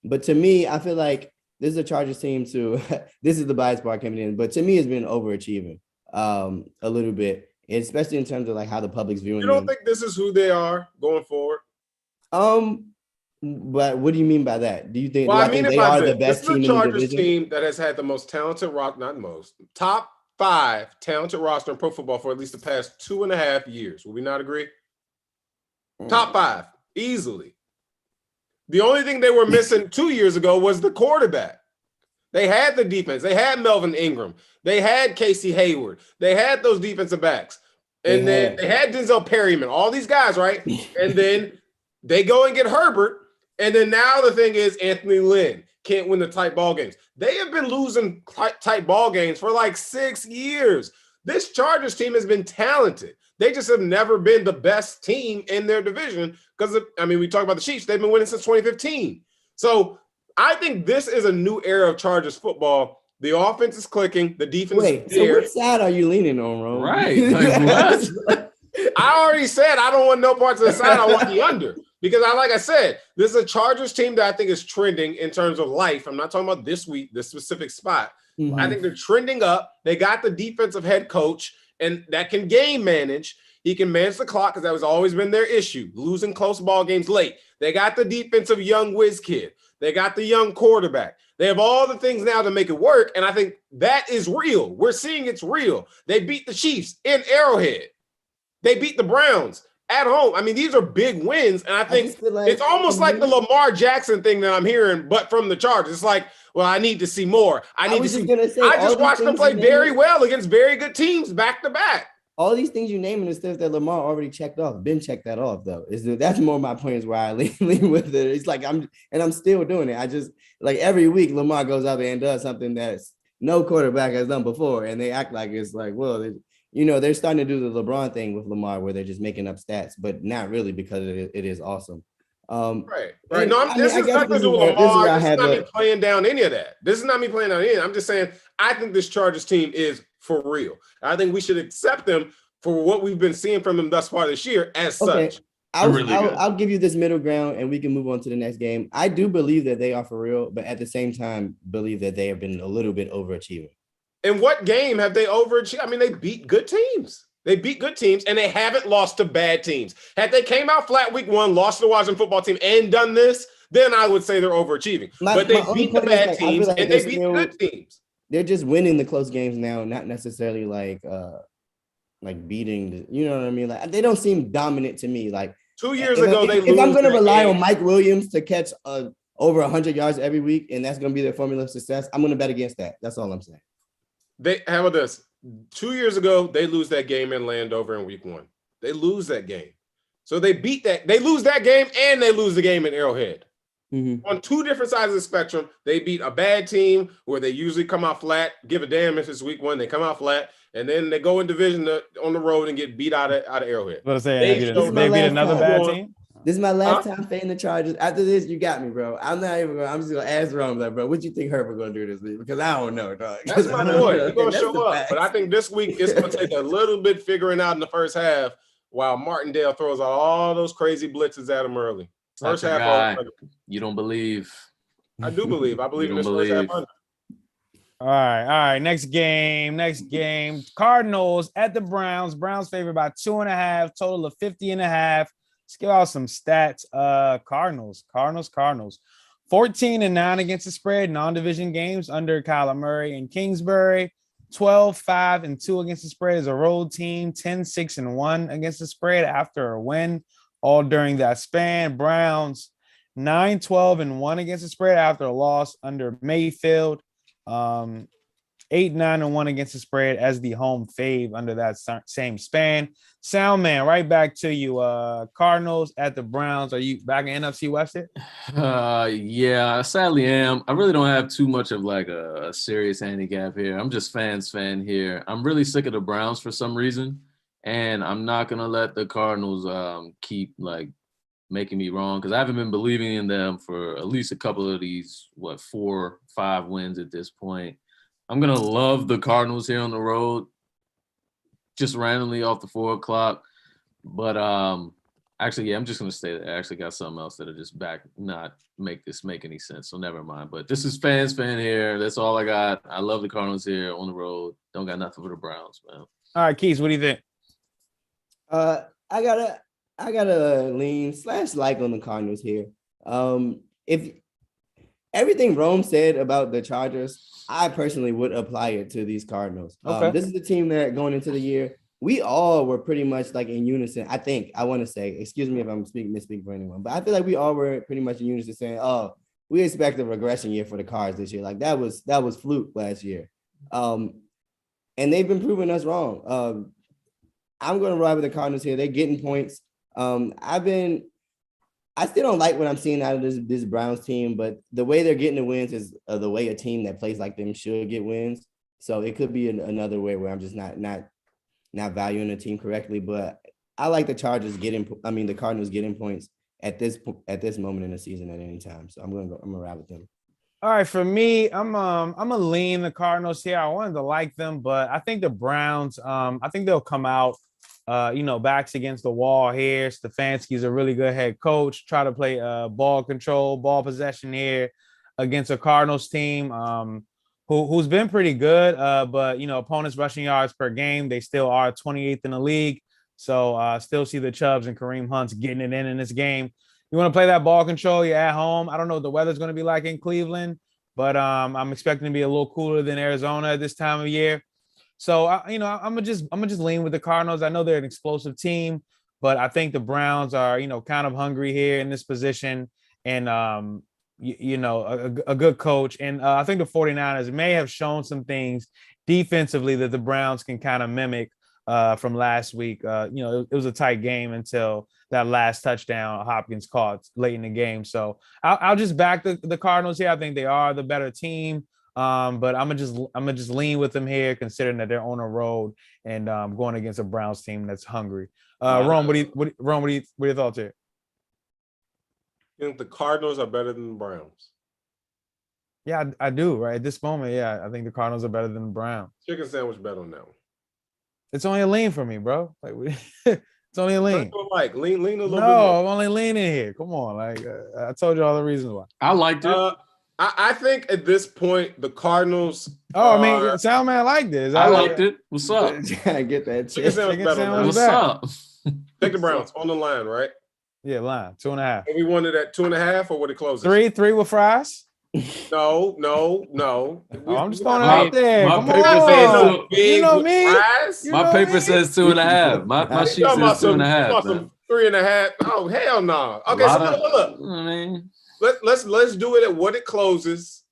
But to me, I feel like this is a Chargers team too. This is the bias part coming in, but to me, it's been overachieving a little bit, especially in terms of like how the public's viewing. You don't think this is who they are going forward? But what do you mean by that? Do you think? Well, I mean, they are the best team team in the Chargers division? team that has had the most talented top 5 talented roster in pro football for at least the past 2.5 years. Will we not agree? Top 5 easily. The only thing they were missing 2 years ago was the quarterback. They had the defense. They had Melvin Ingram. They had Casey Hayward. They had those defensive backs. And then they had Denzel Perryman, all these guys, right? And then they go and get Herbert. And then now the thing is Anthony Lynn can't win the tight ball games. They have been losing tight ball games for like 6 years. This Chargers team has been talented. They just have never been the best team in their division because, we talk about the Chiefs. They've been winning since 2015. So I think this is a new era of Chargers football. The offense is clicking. The defense is there. So which side are you leaning on, Rome? Right. Like, what? I already said I don't want no parts of the side. I want the under. Because like I said, this is a Chargers team that I think is trending in terms of life. I'm not talking about this week, this specific spot. Mm-hmm. I think they're trending up. They got the defensive head coach and that can game manage. He can manage the clock because that has always been their issue, losing close ball games late. They got the defensive young whiz kid. They got the young quarterback. They have all the things now to make it work, and I think that is real. We're seeing it's real. They beat the Chiefs in Arrowhead. They beat the Browns at home. I mean, these are big wins, and I think it's almost like the Lamar Jackson thing that I'm hearing, but from the Chargers. It's like, well, I need to see more. I just watched them play very well against very good teams back to back. all these things you name and the stuff that Lamar already checked off. Ben checked that off though. That's more my point is where I lean with it. It's like I'm still doing it. I just like every week Lamar goes out there and does something that's no quarterback has done before, and they act like it's like, well, they're starting to do the LeBron thing with Lamar where they're just making up stats, but not really because it is awesome. Right. No, this is nothing to do with Lamar. This is not me playing down any of that. This is not me playing down any. I'm just saying I think this Chargers team is for real. I think we should accept them for what we've been seeing from them thus far this year as such. I'll give you this middle ground and we can move on to the next game. I do believe that they are for real, but at the same time, believe that they have been a little bit overachieving. In what game have they overachieved? I mean, they beat good teams. They beat good teams, and they haven't lost to bad teams. Had they came out flat week 1, lost to the Washington football team, and done this, then I would say they're overachieving. But they beat the bad teams, and they beat the good teams. They're just winning the close games now, not necessarily like beating. You know what I mean? Like they don't seem dominant to me. Like 2 years ago, if I'm going to rely on Mike Williams to catch over 100 yards every week, and that's going to be their formula of success, I'm going to bet against that. That's all I'm saying. How about this? 2 years ago, they lose that game in Landover in week 1. They lose that game. So they beat that. They lose that game and they lose the game in Arrowhead. Mm-hmm. On 2 different sides of the spectrum, they beat a bad team where they usually come out flat, give a damn if it's week 1, they come out flat, and then they go in division on the road and get beat out of Arrowhead. What I say? They beat another bad team? This is my last time fading the Chargers. After this, you got me, bro. I'm just gonna ask Rome, like, bro, what you think Herbert gonna do this week? Because I don't know, dog. That's my boy. He's gonna show up. But I think this week it's gonna take a little bit figuring out in the first half while Martindale throws out all those crazy blitzes at him early. First half, you don't believe. I do believe. I believe in this first half under. All right. Next game. Cardinals at the Browns. Browns favored by 2.5, total of 50.5. Let's give out some stats. Cardinals. 14-9 against the spread, non-division games under Kyler Murray and Kingsbury. 12-5-2 against the spread as a road team. 10-6-1 against the spread after a win, all during that span. Browns 9-12-1 against the spread after a loss under Mayfield. 8-9-1 against the spread as the home fave under that same span. Soundman, right back to you. Cardinals at the Browns. Are you back in NFC West yet? Yeah, I sadly am. I really don't have too much of like a serious handicap here. I'm just fan here. I'm really sick of the Browns for some reason, and I'm not gonna let the Cardinals keep like making me wrong because I haven't been believing in them for at least a couple of these 4-5 wins at this point. I'm going to love the Cardinals here on the road, just randomly off the 4 o'clock. But actually, yeah, I'm just going to stay there. I actually got something else that'll just not make this make any sense. So never mind. But this is fan here. That's all I got. I love the Cardinals here on the road. Don't got nothing for the Browns, man. All right, Keith, what do you think? I gotta lean / like on the Cardinals here. If everything Rome said about the Chargers, I personally would apply it to these Cardinals. Okay. This is the team that going into the year, we all were pretty much like in unison. I want to say, excuse me if I'm misspeaking for anyone, but I feel like we all were pretty much in unison saying, oh, we expect a regression year for the Cards this year. Like that was fluke last year. And they've been proving us wrong. I'm going to ride with the Cardinals here. They're getting points. I still don't like what I'm seeing out of this Browns team, but the way they're getting the wins is the way a team that plays like them should get wins. So it could be another way where I'm just not valuing the team correctly. But I like the the Cardinals getting points at this moment in the season at any time. So I'm gonna ride with them. All right, for me, I'm gonna lean the Cardinals here. I wanted to like them, but I think the Browns, I think they'll come out. Backs against the wall here. Stefanski's a really good head coach. Try to play ball control, ball possession here against a Cardinals team who's been pretty good. But opponents rushing yards per game, they still are 28th in the league. So still see the Chubbs and Kareem Hunts getting it in this game. You want to play that ball control? You're at home. I don't know what the weather's going to be like in Cleveland, but I'm expecting to be a little cooler than Arizona at this time of year. So, I'm gonna just lean with the Cardinals. I know they're an explosive team, but I think the Browns are, kind of hungry here in this position and, a good coach. And I think the 49ers may have shown some things defensively that the Browns can kind of mimic from last week. It was a tight game until that last touchdown Hopkins caught late in the game. So I'll just back the Cardinals here. I think they are the better team. But I'm gonna just lean with them here, considering that they're on a road and going against a Browns team that's hungry. Rome, what are your thoughts here? You think the Cardinals are better than the Browns? Yeah, I do. Right at this moment, yeah, I think the Cardinals are better than the Browns. Chicken sandwich bet on that one. It's only a lean for me, bro. Like, it's only a lean. Like lean a little bit. No, I'm only leaning here. Come on, like I told you all the reasons why. I liked it. I think at this point the Cardinals. Oh, I mean, Soundman liked this. I liked it. What's up? I get that. Chicken sandwich bet on that. What's up? Take the Browns on the line, right? Yeah, line 2.5. And we wanted at 2.5, or would it close? 3 with fries. No. I'm just throwing it out there. My Come paper on. says You know me. My paper says 2.5. My sheet says 2.5. 3.5. Oh, hell no. Okay, so look. I mean, let's do it at what it closes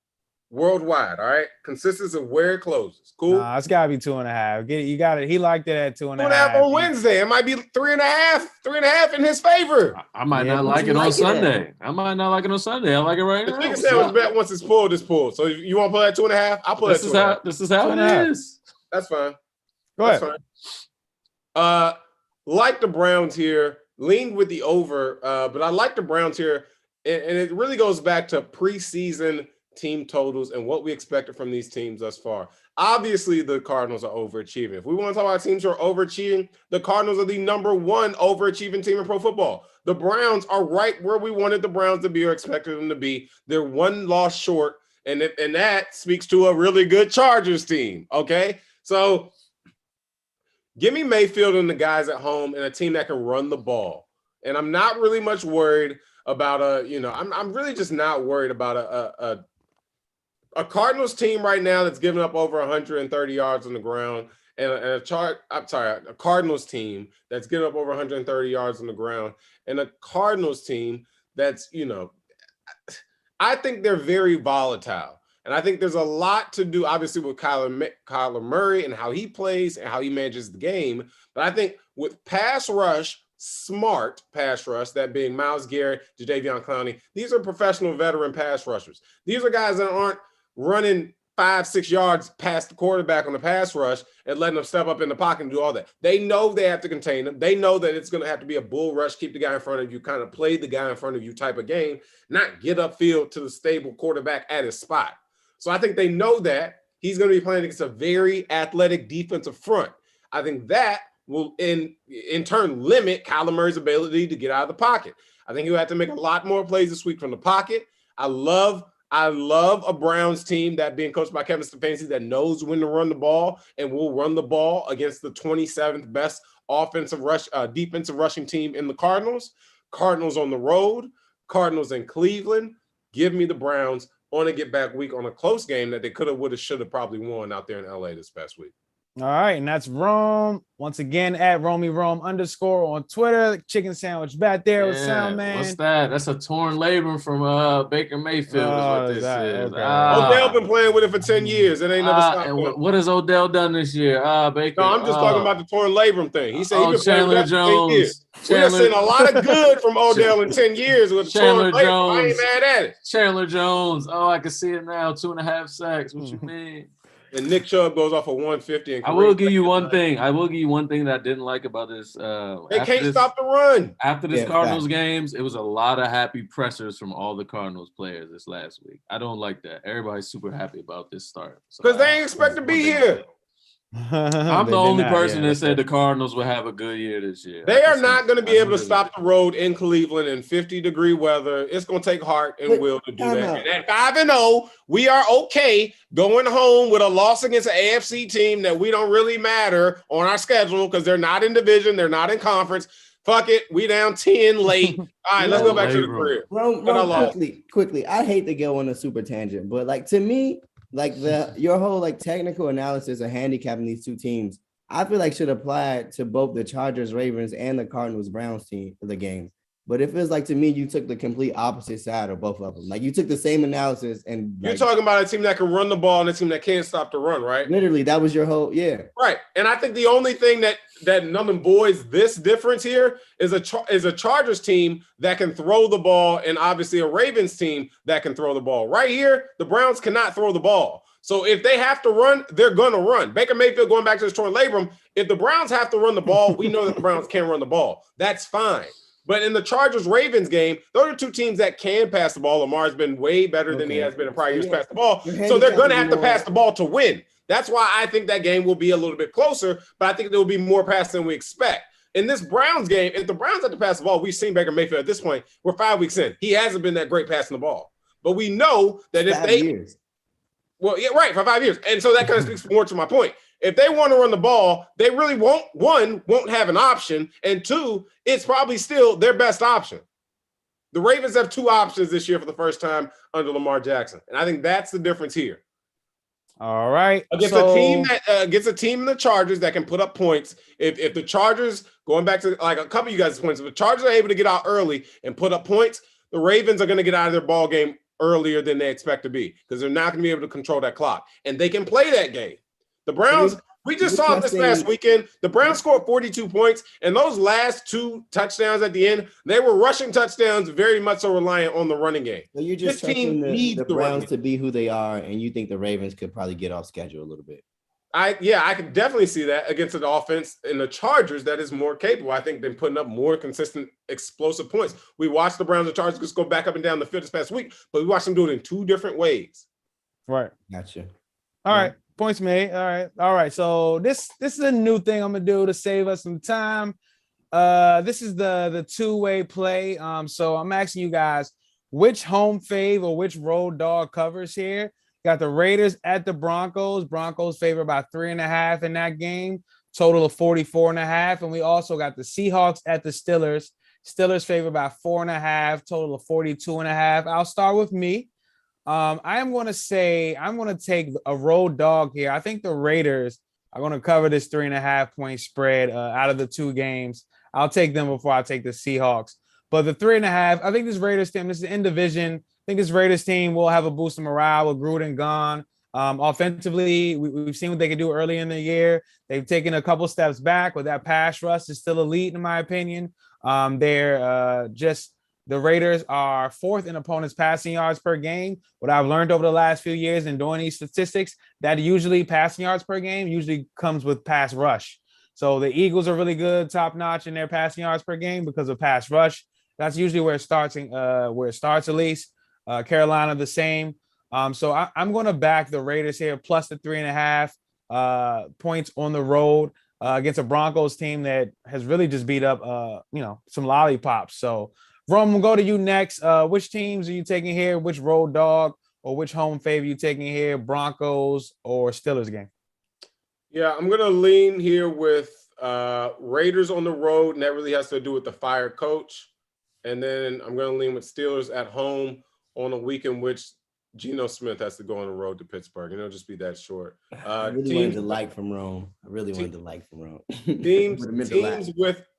worldwide. All right, consistency of where it closes. Cool. Nah, it's gotta be 2.5. Get it? You got it. He liked it at 2.5. 2.5 on Wednesday. It might be 3.5 in his favor. I might not like it on Sunday. I might not like it on Sunday. I like it right now. The chicken sandwich bet once it's pulled, it's pulled. So if you want to pull at 2.5, I'll pull at 2.5. This is how it is. That's fine. Go ahead. That's fine. Like the Browns here, leaned with the over, but I like the Browns here, and it really goes back to preseason team totals and what we expected from these teams thus far. Obviously, the Cardinals are overachieving. If we want to talk about teams who are overachieving, the Cardinals are the number one overachieving team in pro football. The Browns are right where we wanted the Browns to be or expected them to be. They're one loss short, and that speaks to a really good Chargers team, okay? So give me Mayfield and the guys at home and a team that can run the ball. And I'm not really much worried about I'm really just not worried about a Cardinals team right now that's giving up over 130 yards on the ground, and a Cardinals team that's giving up over 130 yards on the ground, and a Cardinals team that's, I think they're very volatile. And I think there's a lot to do, obviously, with Kyler Murray and how he plays and how he manages the game. But I think with pass rush, smart pass rush, that being Myles Garrett, Jadeveon Clowney, these are professional veteran pass rushers. These are guys that aren't running 5-6 yards past the quarterback on the pass rush and letting them step up in the pocket and do all that. They know they have to contain them. They know that it's going to have to be a bull rush, keep the guy in front of you, kind of play the guy in front of you type of game, not get upfield to the stable quarterback at his spot. So I think they know that he's going to be playing against a very athletic defensive front. I think that will in turn limit Kyler Murray's ability to get out of the pocket. I think he'll have to make a lot more plays this week from the pocket. I love a Browns team that being coached by Kevin Stefanski that knows when to run the ball and will run the ball against the 27th best defensive rushing team in the Cardinals. Cardinals on the road, Cardinals in Cleveland. Give me the Browns on a get back week on a close game that they could have, would have, should have probably won out there in LA this past week. All right, and that's Rome. Once again, at RomyRome _ on Twitter. Chicken sandwich back there with Soundman. What's that? That's a torn labrum from Baker Mayfield. Is what this is. Okay. Odell been playing with it for 10 years. It ain't never stopped. What has Odell done this year? Baker. No, I'm just talking about the torn labrum thing. He said he's been Chandler Jones. We have seen a lot of good from Odell in 10 years with Chandler torn labrum. Jones. I ain't mad at it. Chandler Jones. Oh, I can see it now. 2.5 sacks. What you mean? And Nick Chubb goes off of 150. And I will give you one thing. That I didn't like about this. They can't stop the run. After this Cardinals games, it was a lot of happy pressers from all the Cardinals players this last week. I don't like that. Everybody's super happy about this start. Because they ain't expect to be here. I'm the only person that said the Cardinals will have a good year this year. They are not going to be able to stop the road in Cleveland in 50-degree weather. It's going to take heart and will to do that. And at 5-0, we are okay going home with a loss against an AFC team that we don't really matter on our schedule because they're not in division, they're not in conference. Fuck it, we down 10 late. All right, let's go back to the career. Quickly, I hate to go on a super tangent, but like to me, like your whole like technical analysis of handicapping these two teams, I feel like should apply to both the Chargers, Ravens, and the Cardinals, Browns team for the games. But it feels like to me, you took the complete opposite side of both of them. Like you took the same analysis and You're like, talking about a team that can run the ball and a team that can't stop the run, right? literally that was your whole Right. And I think the only thing that none of them boys this difference here is a Chargers team that can throw the ball and obviously a Ravens team that can throw the ball. Right here, the Browns cannot throw the ball. So if they have to run, they're going to run. Baker Mayfield going back to his torn labrum. If the Browns have to run the ball, we know that the Browns can run the ball. That's fine. But in the Chargers-Ravens game, those are two teams that can pass the ball. Lamar's been way better than he has been in prior years pass the ball. So they're going to have to pass the ball to win. That's why I think that game will be a little bit closer, but I think there will be more pass than we expect. In this Browns game, if the Browns have to pass the ball, we've seen Baker Mayfield at this point. We're 5 weeks in. He hasn't been that great passing the ball. But we know that if 5 years. Well, yeah, right, for 5 years. And so that kind of speaks more to my point. If they want to run the ball, they really won't have an option. And two, it's probably still their best option. The Ravens have two options this year for the first time under Lamar Jackson. And I think that's the difference here. All right. Against a team that gets a team in the Chargers that can put up points. If the Chargers, going back to like a couple of you guys' points, if the Chargers are able to get out early and put up points, the Ravens are going to get out of their ball game earlier than they expect to be because they're not going to be able to control that clock. And they can play that game. The Browns, we just saw it this past weekend. The Browns scored 42 points, and those last two touchdowns at the end, they were rushing touchdowns, very much so reliant on the running game. So you're just trusting the Browns to be who they are, and you think the Ravens could probably get off schedule a little bit. I can definitely see that against an offense in the Chargers that is more capable. I think they're putting up more consistent, explosive points. We watched the Browns and Chargers just go back up and down the field this past week, but we watched them do it in two different ways. Right. Gotcha. All right. Points made. All right. So this is a new thing I'm gonna do to save us some time. This is the two-way play. So I'm asking you guys which home fave or which road dog covers here. Got the Raiders at the Broncos. Broncos favor about 3.5 in that game. Total of 44.5. And we also got the Seahawks at the Steelers. Steelers favor about 4.5. Total of 42.5. I'll start with me. I'm going to take a road dog here. I think the Raiders are going to cover this 3.5 point spread out of the two games. I'll take them before I take the Seahawks. But the 3.5, I think this Raiders team, this is in division. I think this Raiders team will have a boost of morale with Gruden gone. Offensively, we've seen what they can do early in the year. They've taken a couple steps back, but that pass rush is still elite, in my opinion. The Raiders are fourth in opponents' passing yards per game. What I've learned over the last few years in doing these statistics, that usually passing yards per game usually comes with pass rush. So the Eagles are really good, top notch in their passing yards per game because of pass rush. That's usually where it starts at least. Carolina the same. So I'm going to back the Raiders here plus the 3.5 points on the road against a Broncos team that has really just beat up some lollipops. So Rome, we'll go to you next. Which teams are you taking here? Which road dog or which home favor you taking here? Broncos or Steelers game? Yeah, I'm going to lean here with Raiders on the road, and that really has to do with the fired coach. And then I'm going to lean with Steelers at home on a week in which Geno Smith has to go on the road to Pittsburgh. And it'll just be that short. I really wanted to like from Rome.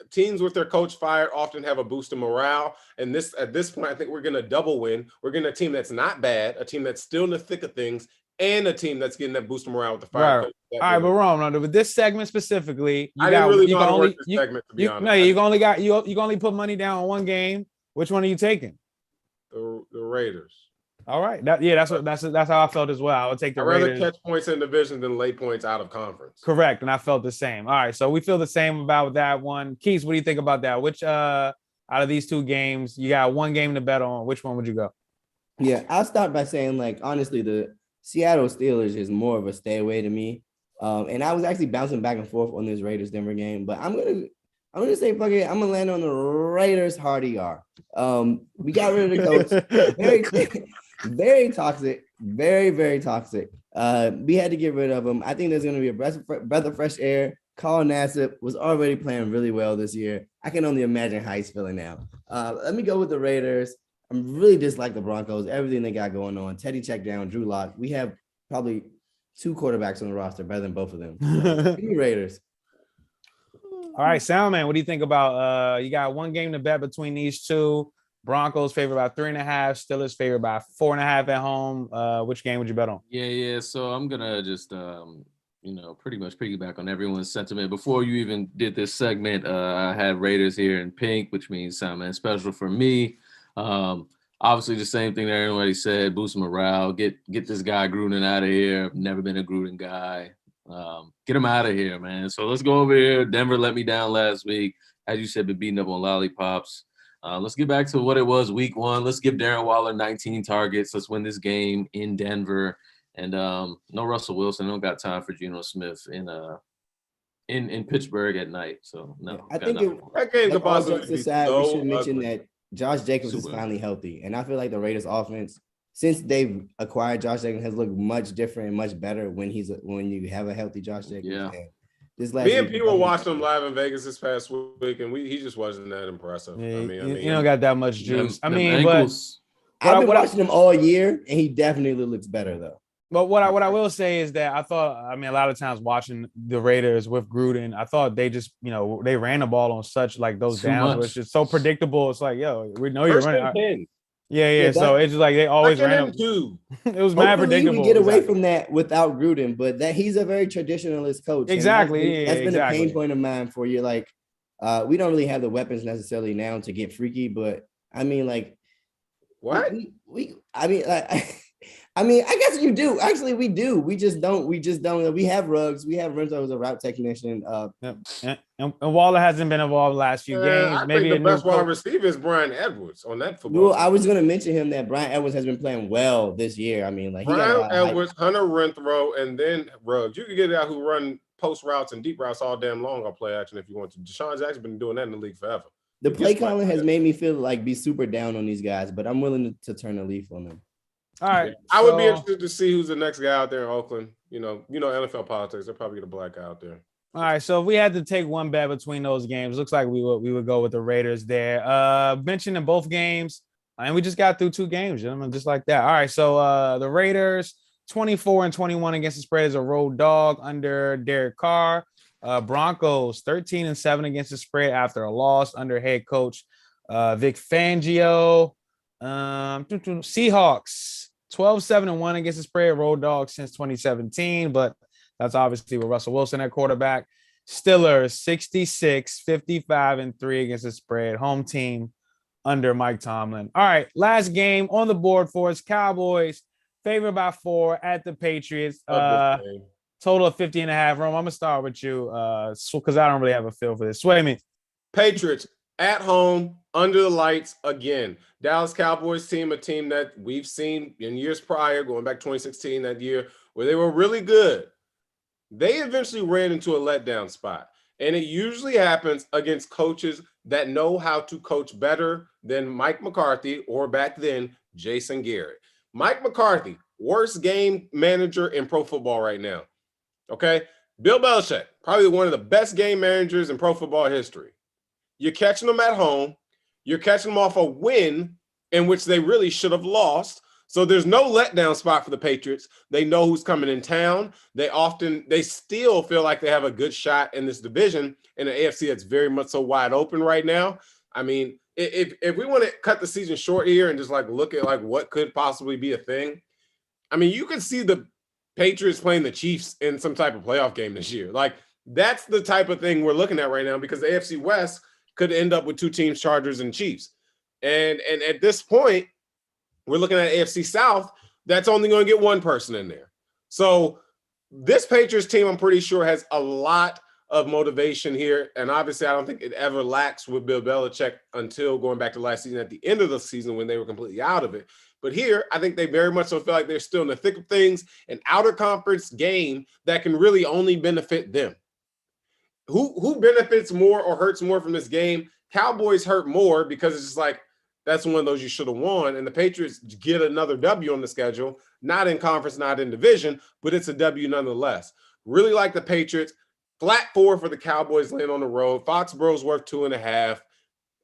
Teams with their coach fired often have a boost of morale. And at this point, I think we're going to double win. We're getting a team that's not bad, a team that's still in the thick of things, and a team that's getting that boost of morale with the fire. Right. All right, but Rome, with this segment specifically, I didn't really know how to work this segment, to be honest. No, you can only put money down on one game. Which one are you taking? The Raiders. All right. That's how I felt as well. I would take the Raiders. I'd rather catch points in division than lay points out of conference. Correct. And I felt the same. All right. So we feel the same about that one. Keith, what do you think about that? Which out of these two games, you got one game to bet on. Which one would you go? Yeah, I'll start by saying, honestly, the Seattle Steelers is more of a stay away to me. And I was actually bouncing back and forth on this Raiders-Denver game, but I'm gonna say fuck it. I'm gonna land on the Raiders hard ER. We got rid of the coach. Very toxic, very, very toxic. We had to get rid of him. I think there's gonna be a breath of fresh air. Carl Nassib was already playing really well this year. I can only imagine how he's feeling now. Let me go with the Raiders. I really dislike the Broncos, everything they got going on. Teddy check down, Drew Lock. We have probably two quarterbacks on the roster better than both of them. So, give me Raiders. All right, Soundman, what do you think about you got one game to bet between these two? Broncos favored by 3.5, Steelers favored by 4.5 at home. Which game would you bet on? Yeah. So I'm gonna just pretty much piggyback on everyone's sentiment. Before you even did this segment, I had Raiders here in pink, which means something special for me. Obviously the same thing that everybody said, boost morale, get this guy Gruden out of here. I've never been a Gruden guy. Get him out of here, man. So let's go over here. Denver let me down last week. As you said, been beating up on lollipops. Let's get back to what it was week 1. Let's give Darren Waller 19 targets. Let's win this game in Denver. And no Russell Wilson. I don't got time for Geno Smith in Pittsburgh at night. So no. I think that game could all possibly jokes be aside, so we should mention ugly. that Josh Jacobs is finally healthy. And I feel like the Raiders offense, since they've acquired Josh Jacobs, has looked much different and much better when you have a healthy Josh Jacobs. Yeah. And this last Me and week, P were watching him live in Vegas this past week, and he just wasn't that impressive. Yeah, I mean, you don't got that much juice. Them but ankles. I've been watching him all year, and he definitely looks better though. But what I will say is that a lot of times watching the Raiders with Gruden, I thought they just, they ran the ball on such like those Too downs, much. where it's just so predictable. It's like, yo, we know you're First running. and 10. Yeah. So it's just like they always Second ran. and 2. It was mad Hopefully predictable. we get away Exactly. from that without Gruden, but that he's a very traditionalist coach. and Exactly. That's been a Exactly. pain point of mine for you. Like, we don't really have the weapons necessarily now to get freaky, but I mean, like, What? I guess you do. Actually, we do. We just don't. We have Ruggs. We have Renzo as a route technician. And Waller hasn't been involved the last few games. I Maybe think the a best new wide coach. receiver is Brian Edwards on that football. Well, team. I was going to mention him that Brian Edwards has been playing well this year. I mean, like he got a Brian lot of hype. Edwards, Hunter Renfrow, and then Ruggs. You can get a guy who run post routes and deep routes all damn long on play action if you want to. Deshaun Jackson's been doing that in the league forever. The play calling has made me feel like be super down on these guys, but I'm willing to turn a leaf on them. All right. I would be so- interested to see who's the next guy out there in Oakland. You know NFL politics. They'll probably get a black guy out there. All right, so if we had to take one bet between those games, looks like we would go with the Raiders there. Mentioning both games, and we just got through 2 games, gentlemen, just like that. All right, so the Raiders 24-21 against the spread as a road dog under Derek Carr. Broncos 13-7 against the spread after a loss under head coach Vic Fangio. Seahawks 12-7-1 against the spread, road dog since 2017, but that's obviously with Russell Wilson at quarterback. Steelers 66-55-3 against the spread, home team under Mike Tomlin. All right, last game on the board for us. Cowboys favored by 4 at the Patriots. Total of 50.5. Rome, I'm gonna start with you because I don't really have a feel for this. Sway me. Patriots at home under the lights again. Dallas Cowboys team, a team that we've seen in years prior, going back 2016, that year where they were really good. They eventually ran into a letdown spot. And it usually happens against coaches that know how to coach better than Mike McCarthy or back then Jason Garrett. Mike McCarthy, worst game manager in pro football right now. Okay. Bill Belichick, probably one of the best game managers in pro football history. You're catching them at home. You're catching them off a win in which they really should have lost. So there's no letdown spot for the Patriots. They know who's coming in town. They still feel like they have a good shot in this division in an AFC that's very much so wide open right now. I mean, if we want to cut the season short here and just like look at like what could possibly be a thing, I mean, you could see the Patriots playing the Chiefs in some type of playoff game this year. Like that's the type of thing we're looking at right now because the AFC West could end up with 2 teams, Chargers and Chiefs. And at this point, we're looking at AFC South, that's only going to get 1 person in there. So this Patriots team, I'm pretty sure, has a lot of motivation here. And obviously, I don't think it ever lacks with Bill Belichick until going back to last season at the end of the season when they were completely out of it. But here, I think they very much so feel like they're still in the thick of things, an outer conference game that can really only benefit them. Who benefits more or hurts more from this game? Cowboys hurt more because it's just like, that's one of those you should have won. And the Patriots get another W on the schedule, not in conference, not in division, but it's a W nonetheless. Really like the Patriots. Flat 4 for the Cowboys laying on the road. Foxborough's worth 2.5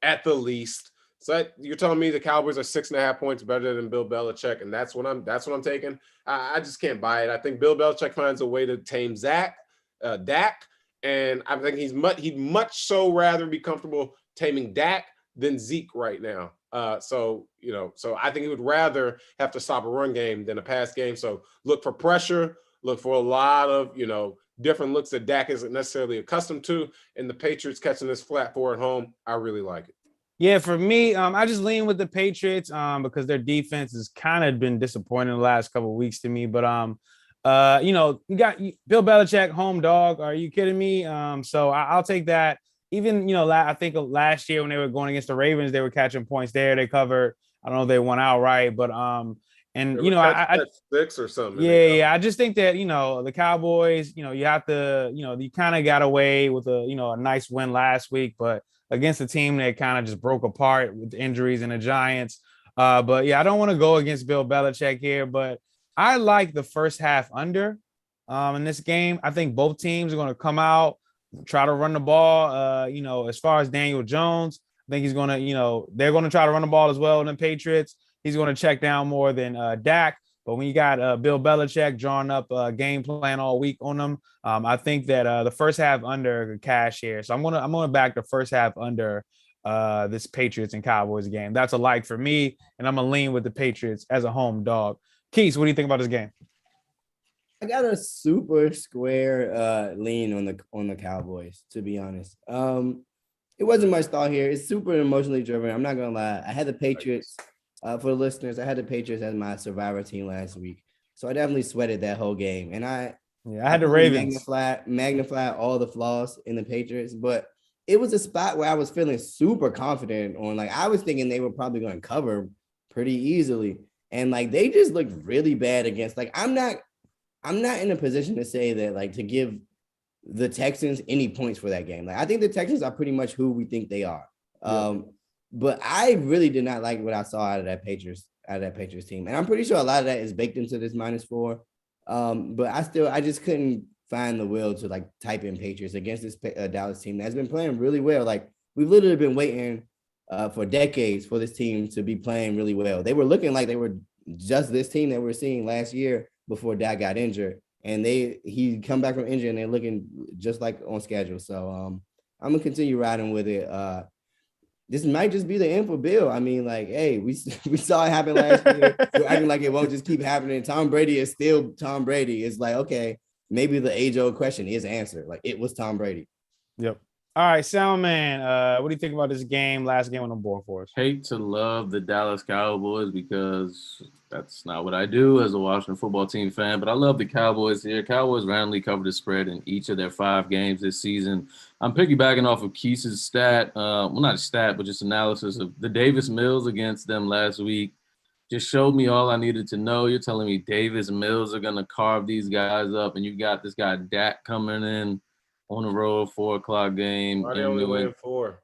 at the least. So you're telling me the Cowboys are 6.5 points better than Bill Belichick, and that's what I'm taking. I just can't buy it. I think Bill Belichick finds a way to tame Dak, And I think he'd much so rather be comfortable taming Dak than Zeke right now. So I think he would rather have to stop a run game than a pass game. So look for pressure, look for a lot of, different looks that Dak isn't necessarily accustomed to. And the Patriots catching this flat four at home, I really like it. Yeah, for me, I just lean with the Patriots because their defense has kind of been disappointing the last couple of weeks to me. But you got Bill Belichick, home dog. Are you kidding me? So I'll take that. Even I think last year when they were going against the Ravens, they were catching points there. They covered. I don't know if they won outright, but I 6 or something. Yeah. I just think that the Cowboys. You have to. You kind of got away with a nice win last week, but against a team that kind of just broke apart with injuries and the Giants. But yeah, I don't want to go against Bill Belichick here, but I like the first half under in this game. I think both teams are going to come out, try to run the ball. As far as Daniel Jones, I think he's going to, they're going to try to run the ball as well in the Patriots. He's going to check down more than Dak. But when you got Bill Belichick drawing up a game plan all week on them, I think that the first half under cash here. So I'm gonna back the first half under this Patriots and Cowboys game. That's a like for me, and I'm gonna lean with the Patriots as a home dog. Keith, what do you think about this game? I got a super square lean on the Cowboys, to be honest. It wasn't much thought here. It's super emotionally driven. I'm not gonna lie. I had the Patriots. For the listeners, I had the Patriots as my survivor team last week. So I definitely sweated that whole game. And I had the Ravens. Magnify all the flaws in the Patriots. But it was a spot where I was feeling super confident on. Like, I was thinking they were probably going to cover pretty easily. And, like, they just looked really bad against. Like, I'm not in a position to say that, like, to give the Texans any points for that game. Like, I think the Texans are pretty much who we think they are. But I really did not like what I saw out of that Patriots team. And I'm pretty sure a lot of that is baked into this -4. But I just couldn't find the will to like type in Patriots against this Dallas team that's been playing really well. Like, we've literally been waiting for decades for this team to be playing really well. They were looking like they were just this team that we're seeing last year before Dak got injured. And he come back from injury and they're looking just like on schedule. So I'm gonna continue riding with it. This might just be the end for Bill. I mean, like, hey, we saw it happen last year. We're acting like it won't just keep happening. Tom Brady is still Tom Brady. It's like, okay, maybe the age-old question is answered. Like, it was Tom Brady. Yep. All right, Soundman, what do you think about this game? Last game on the board for us. Hate to love the Dallas Cowboys because that's not what I do as a Washington football team fan, but I love the Cowboys here. Cowboys randomly covered the spread in each of their 5 games this season. I'm piggybacking off of Keith's stat, well, not a stat, but just analysis of the Davis Mills against them last week. Just showed me all I needed to know. You're telling me Davis Mills are going to carve these guys up, and you got this guy Dak coming in on the road, 4:00 game. Why are they only winning 4?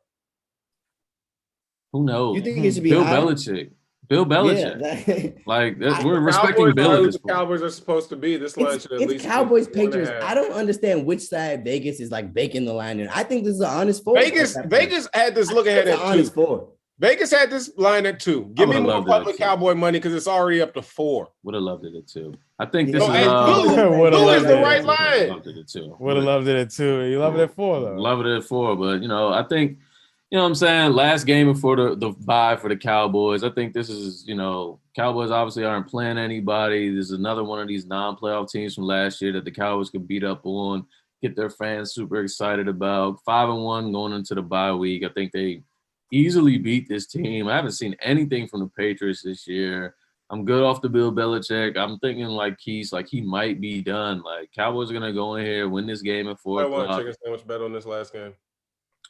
Who knows? You think it should be Bill high? Belichick. Bill Belichick. Yeah, we're respecting Bill at this point. The Cowboys are supposed to be. This line should at least it's Cowboys be 4.5. Patriots. I don't understand which side Vegas is like baking the line in. I think this is an honest 4. Vegas had this look ahead at 2. Honest 4. Vegas had this line at 2. Give me more public Cowboy money because it's already up to 4. Would have loved it at 2. I think this No, is Blue is the right line. Loved it at 2. Would have loved it at 2. You love it at 4 though. Love it at 4, but I think, what I'm saying, last game before the bye for the Cowboys. I think this is, Cowboys obviously aren't playing anybody. This is another one of these non-playoff teams from last year that the Cowboys could beat up on, get their fans super excited about. 5-1 going into the bye week. I think they easily beat this team. I haven't seen anything from the Patriots this year. I'm good off the Bill Belichick. I'm thinking like Keith, like he might be done. Like Cowboys are gonna go in here, win this game at 4 I want a o'clock. chicken sandwich bet on this last game.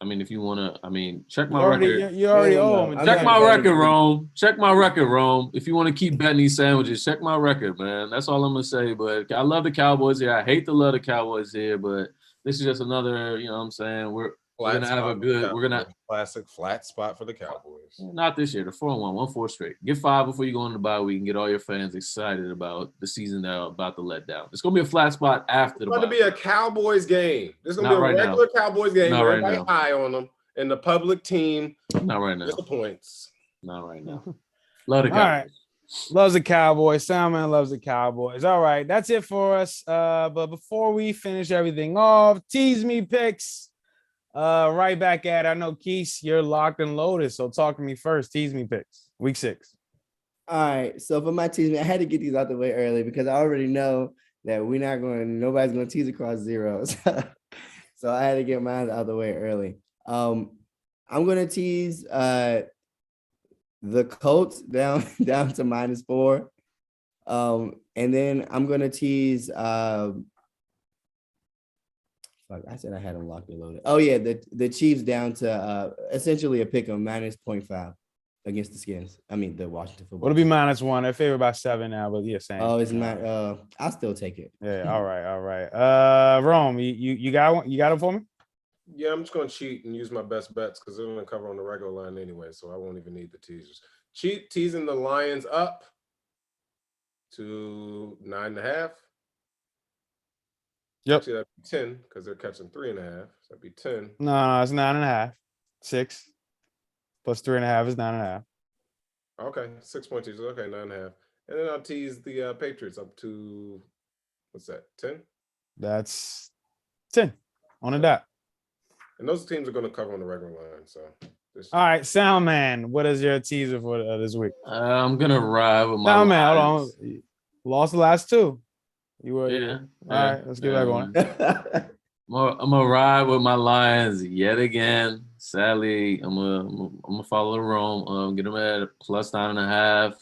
I mean, if you want to, check my record. You already owe him. Check my record, Rome. Check my record, Rome. If you want to keep betting these sandwiches, check my record, man. That's all I'm gonna say. But I love the Cowboys here. I hate to love the Cowboys here, but this is just another. What I'm saying, we're gonna have a good. We're gonna classic flat spot for the Cowboys. Not this year. The 4-1, 1-4 straight. Get 5 before you go into the bye week and get all your fans excited about the season they're about to let down. It's gonna be a flat spot after the bye. It's going to be a Cowboys game. This is going to be a regular Cowboys game. Not right Everybody now. high on them, and the public team Not right now. disappoints. Not right now. Love the Cowboys. All right. Loves the Cowboys. Salmon loves the Cowboys. All right, that's it for us. But before we finish everything off, tease me picks. Right back at it. I know Keith, you're locked and loaded. So talk to me first. Tease me picks. Week 6. All right. So for my tease, I had to get these out the way early because I already know that nobody's going to tease across zeros. So I had to get mine out the way early. I'm going to tease the Colts down to -4. And then I'm going to tease I said I had them locked and loaded. Oh yeah, the Chiefs down to essentially a pick of -0.5 against the Skins. I mean the Washington football. It'll be -1. They're favored by 7 now, but yeah, same. Oh, it's not. I'll still take it. Yeah. All right. Rome, you got one? You got it for me? Yeah, I'm just gonna cheat and use my best bets because they're gonna cover on the regular line anyway, so I won't even need the teasers. Teasing the Lions up to 9.5. Yep. Actually, that'd be 10 because they're catching 3.5. So that'd be 10. No, it's 9.5. 6 plus 3.5 is 9.5. Okay, 6 point teasers. Okay, 9.5. And then I'll tease the Patriots up to what's that? 10. That's 10 on the dot. And those teams are going to cover on the regular line. So, all right, Sound Man, what is your teaser for this week? I'm gonna ride with my Sound Man, hold Lions. on. Lost the last 2. You were. Yeah. All right, let's get back on. I'm gonna ride with my Lions yet again. Sadly, I'm gonna follow the Rome. Get them at +9.5,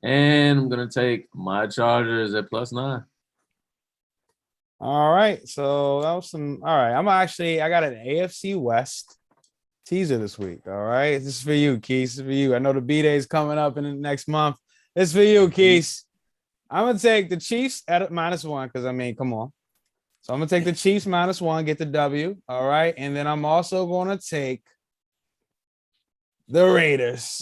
and I'm gonna take my Chargers at +9. All right, so that was some. All right, I got an AFC West teaser this week. All right, this is for you, Keith. This is for you. I know the B-Day is coming up in the next month. This is for you, Keith. I'm gonna take the Chiefs at -1 because I mean, come on. So I'm gonna take the Chiefs -1, get the W. All right, and then I'm also gonna take the Raiders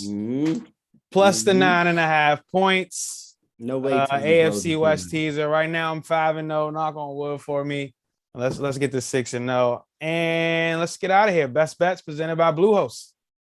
plus the 9.5 points. No way. AFC West teaser. Right now I'm 5-0. Knock on wood for me. Let's get to 6-0. And let's get out of here. Best bets presented by Bluehost.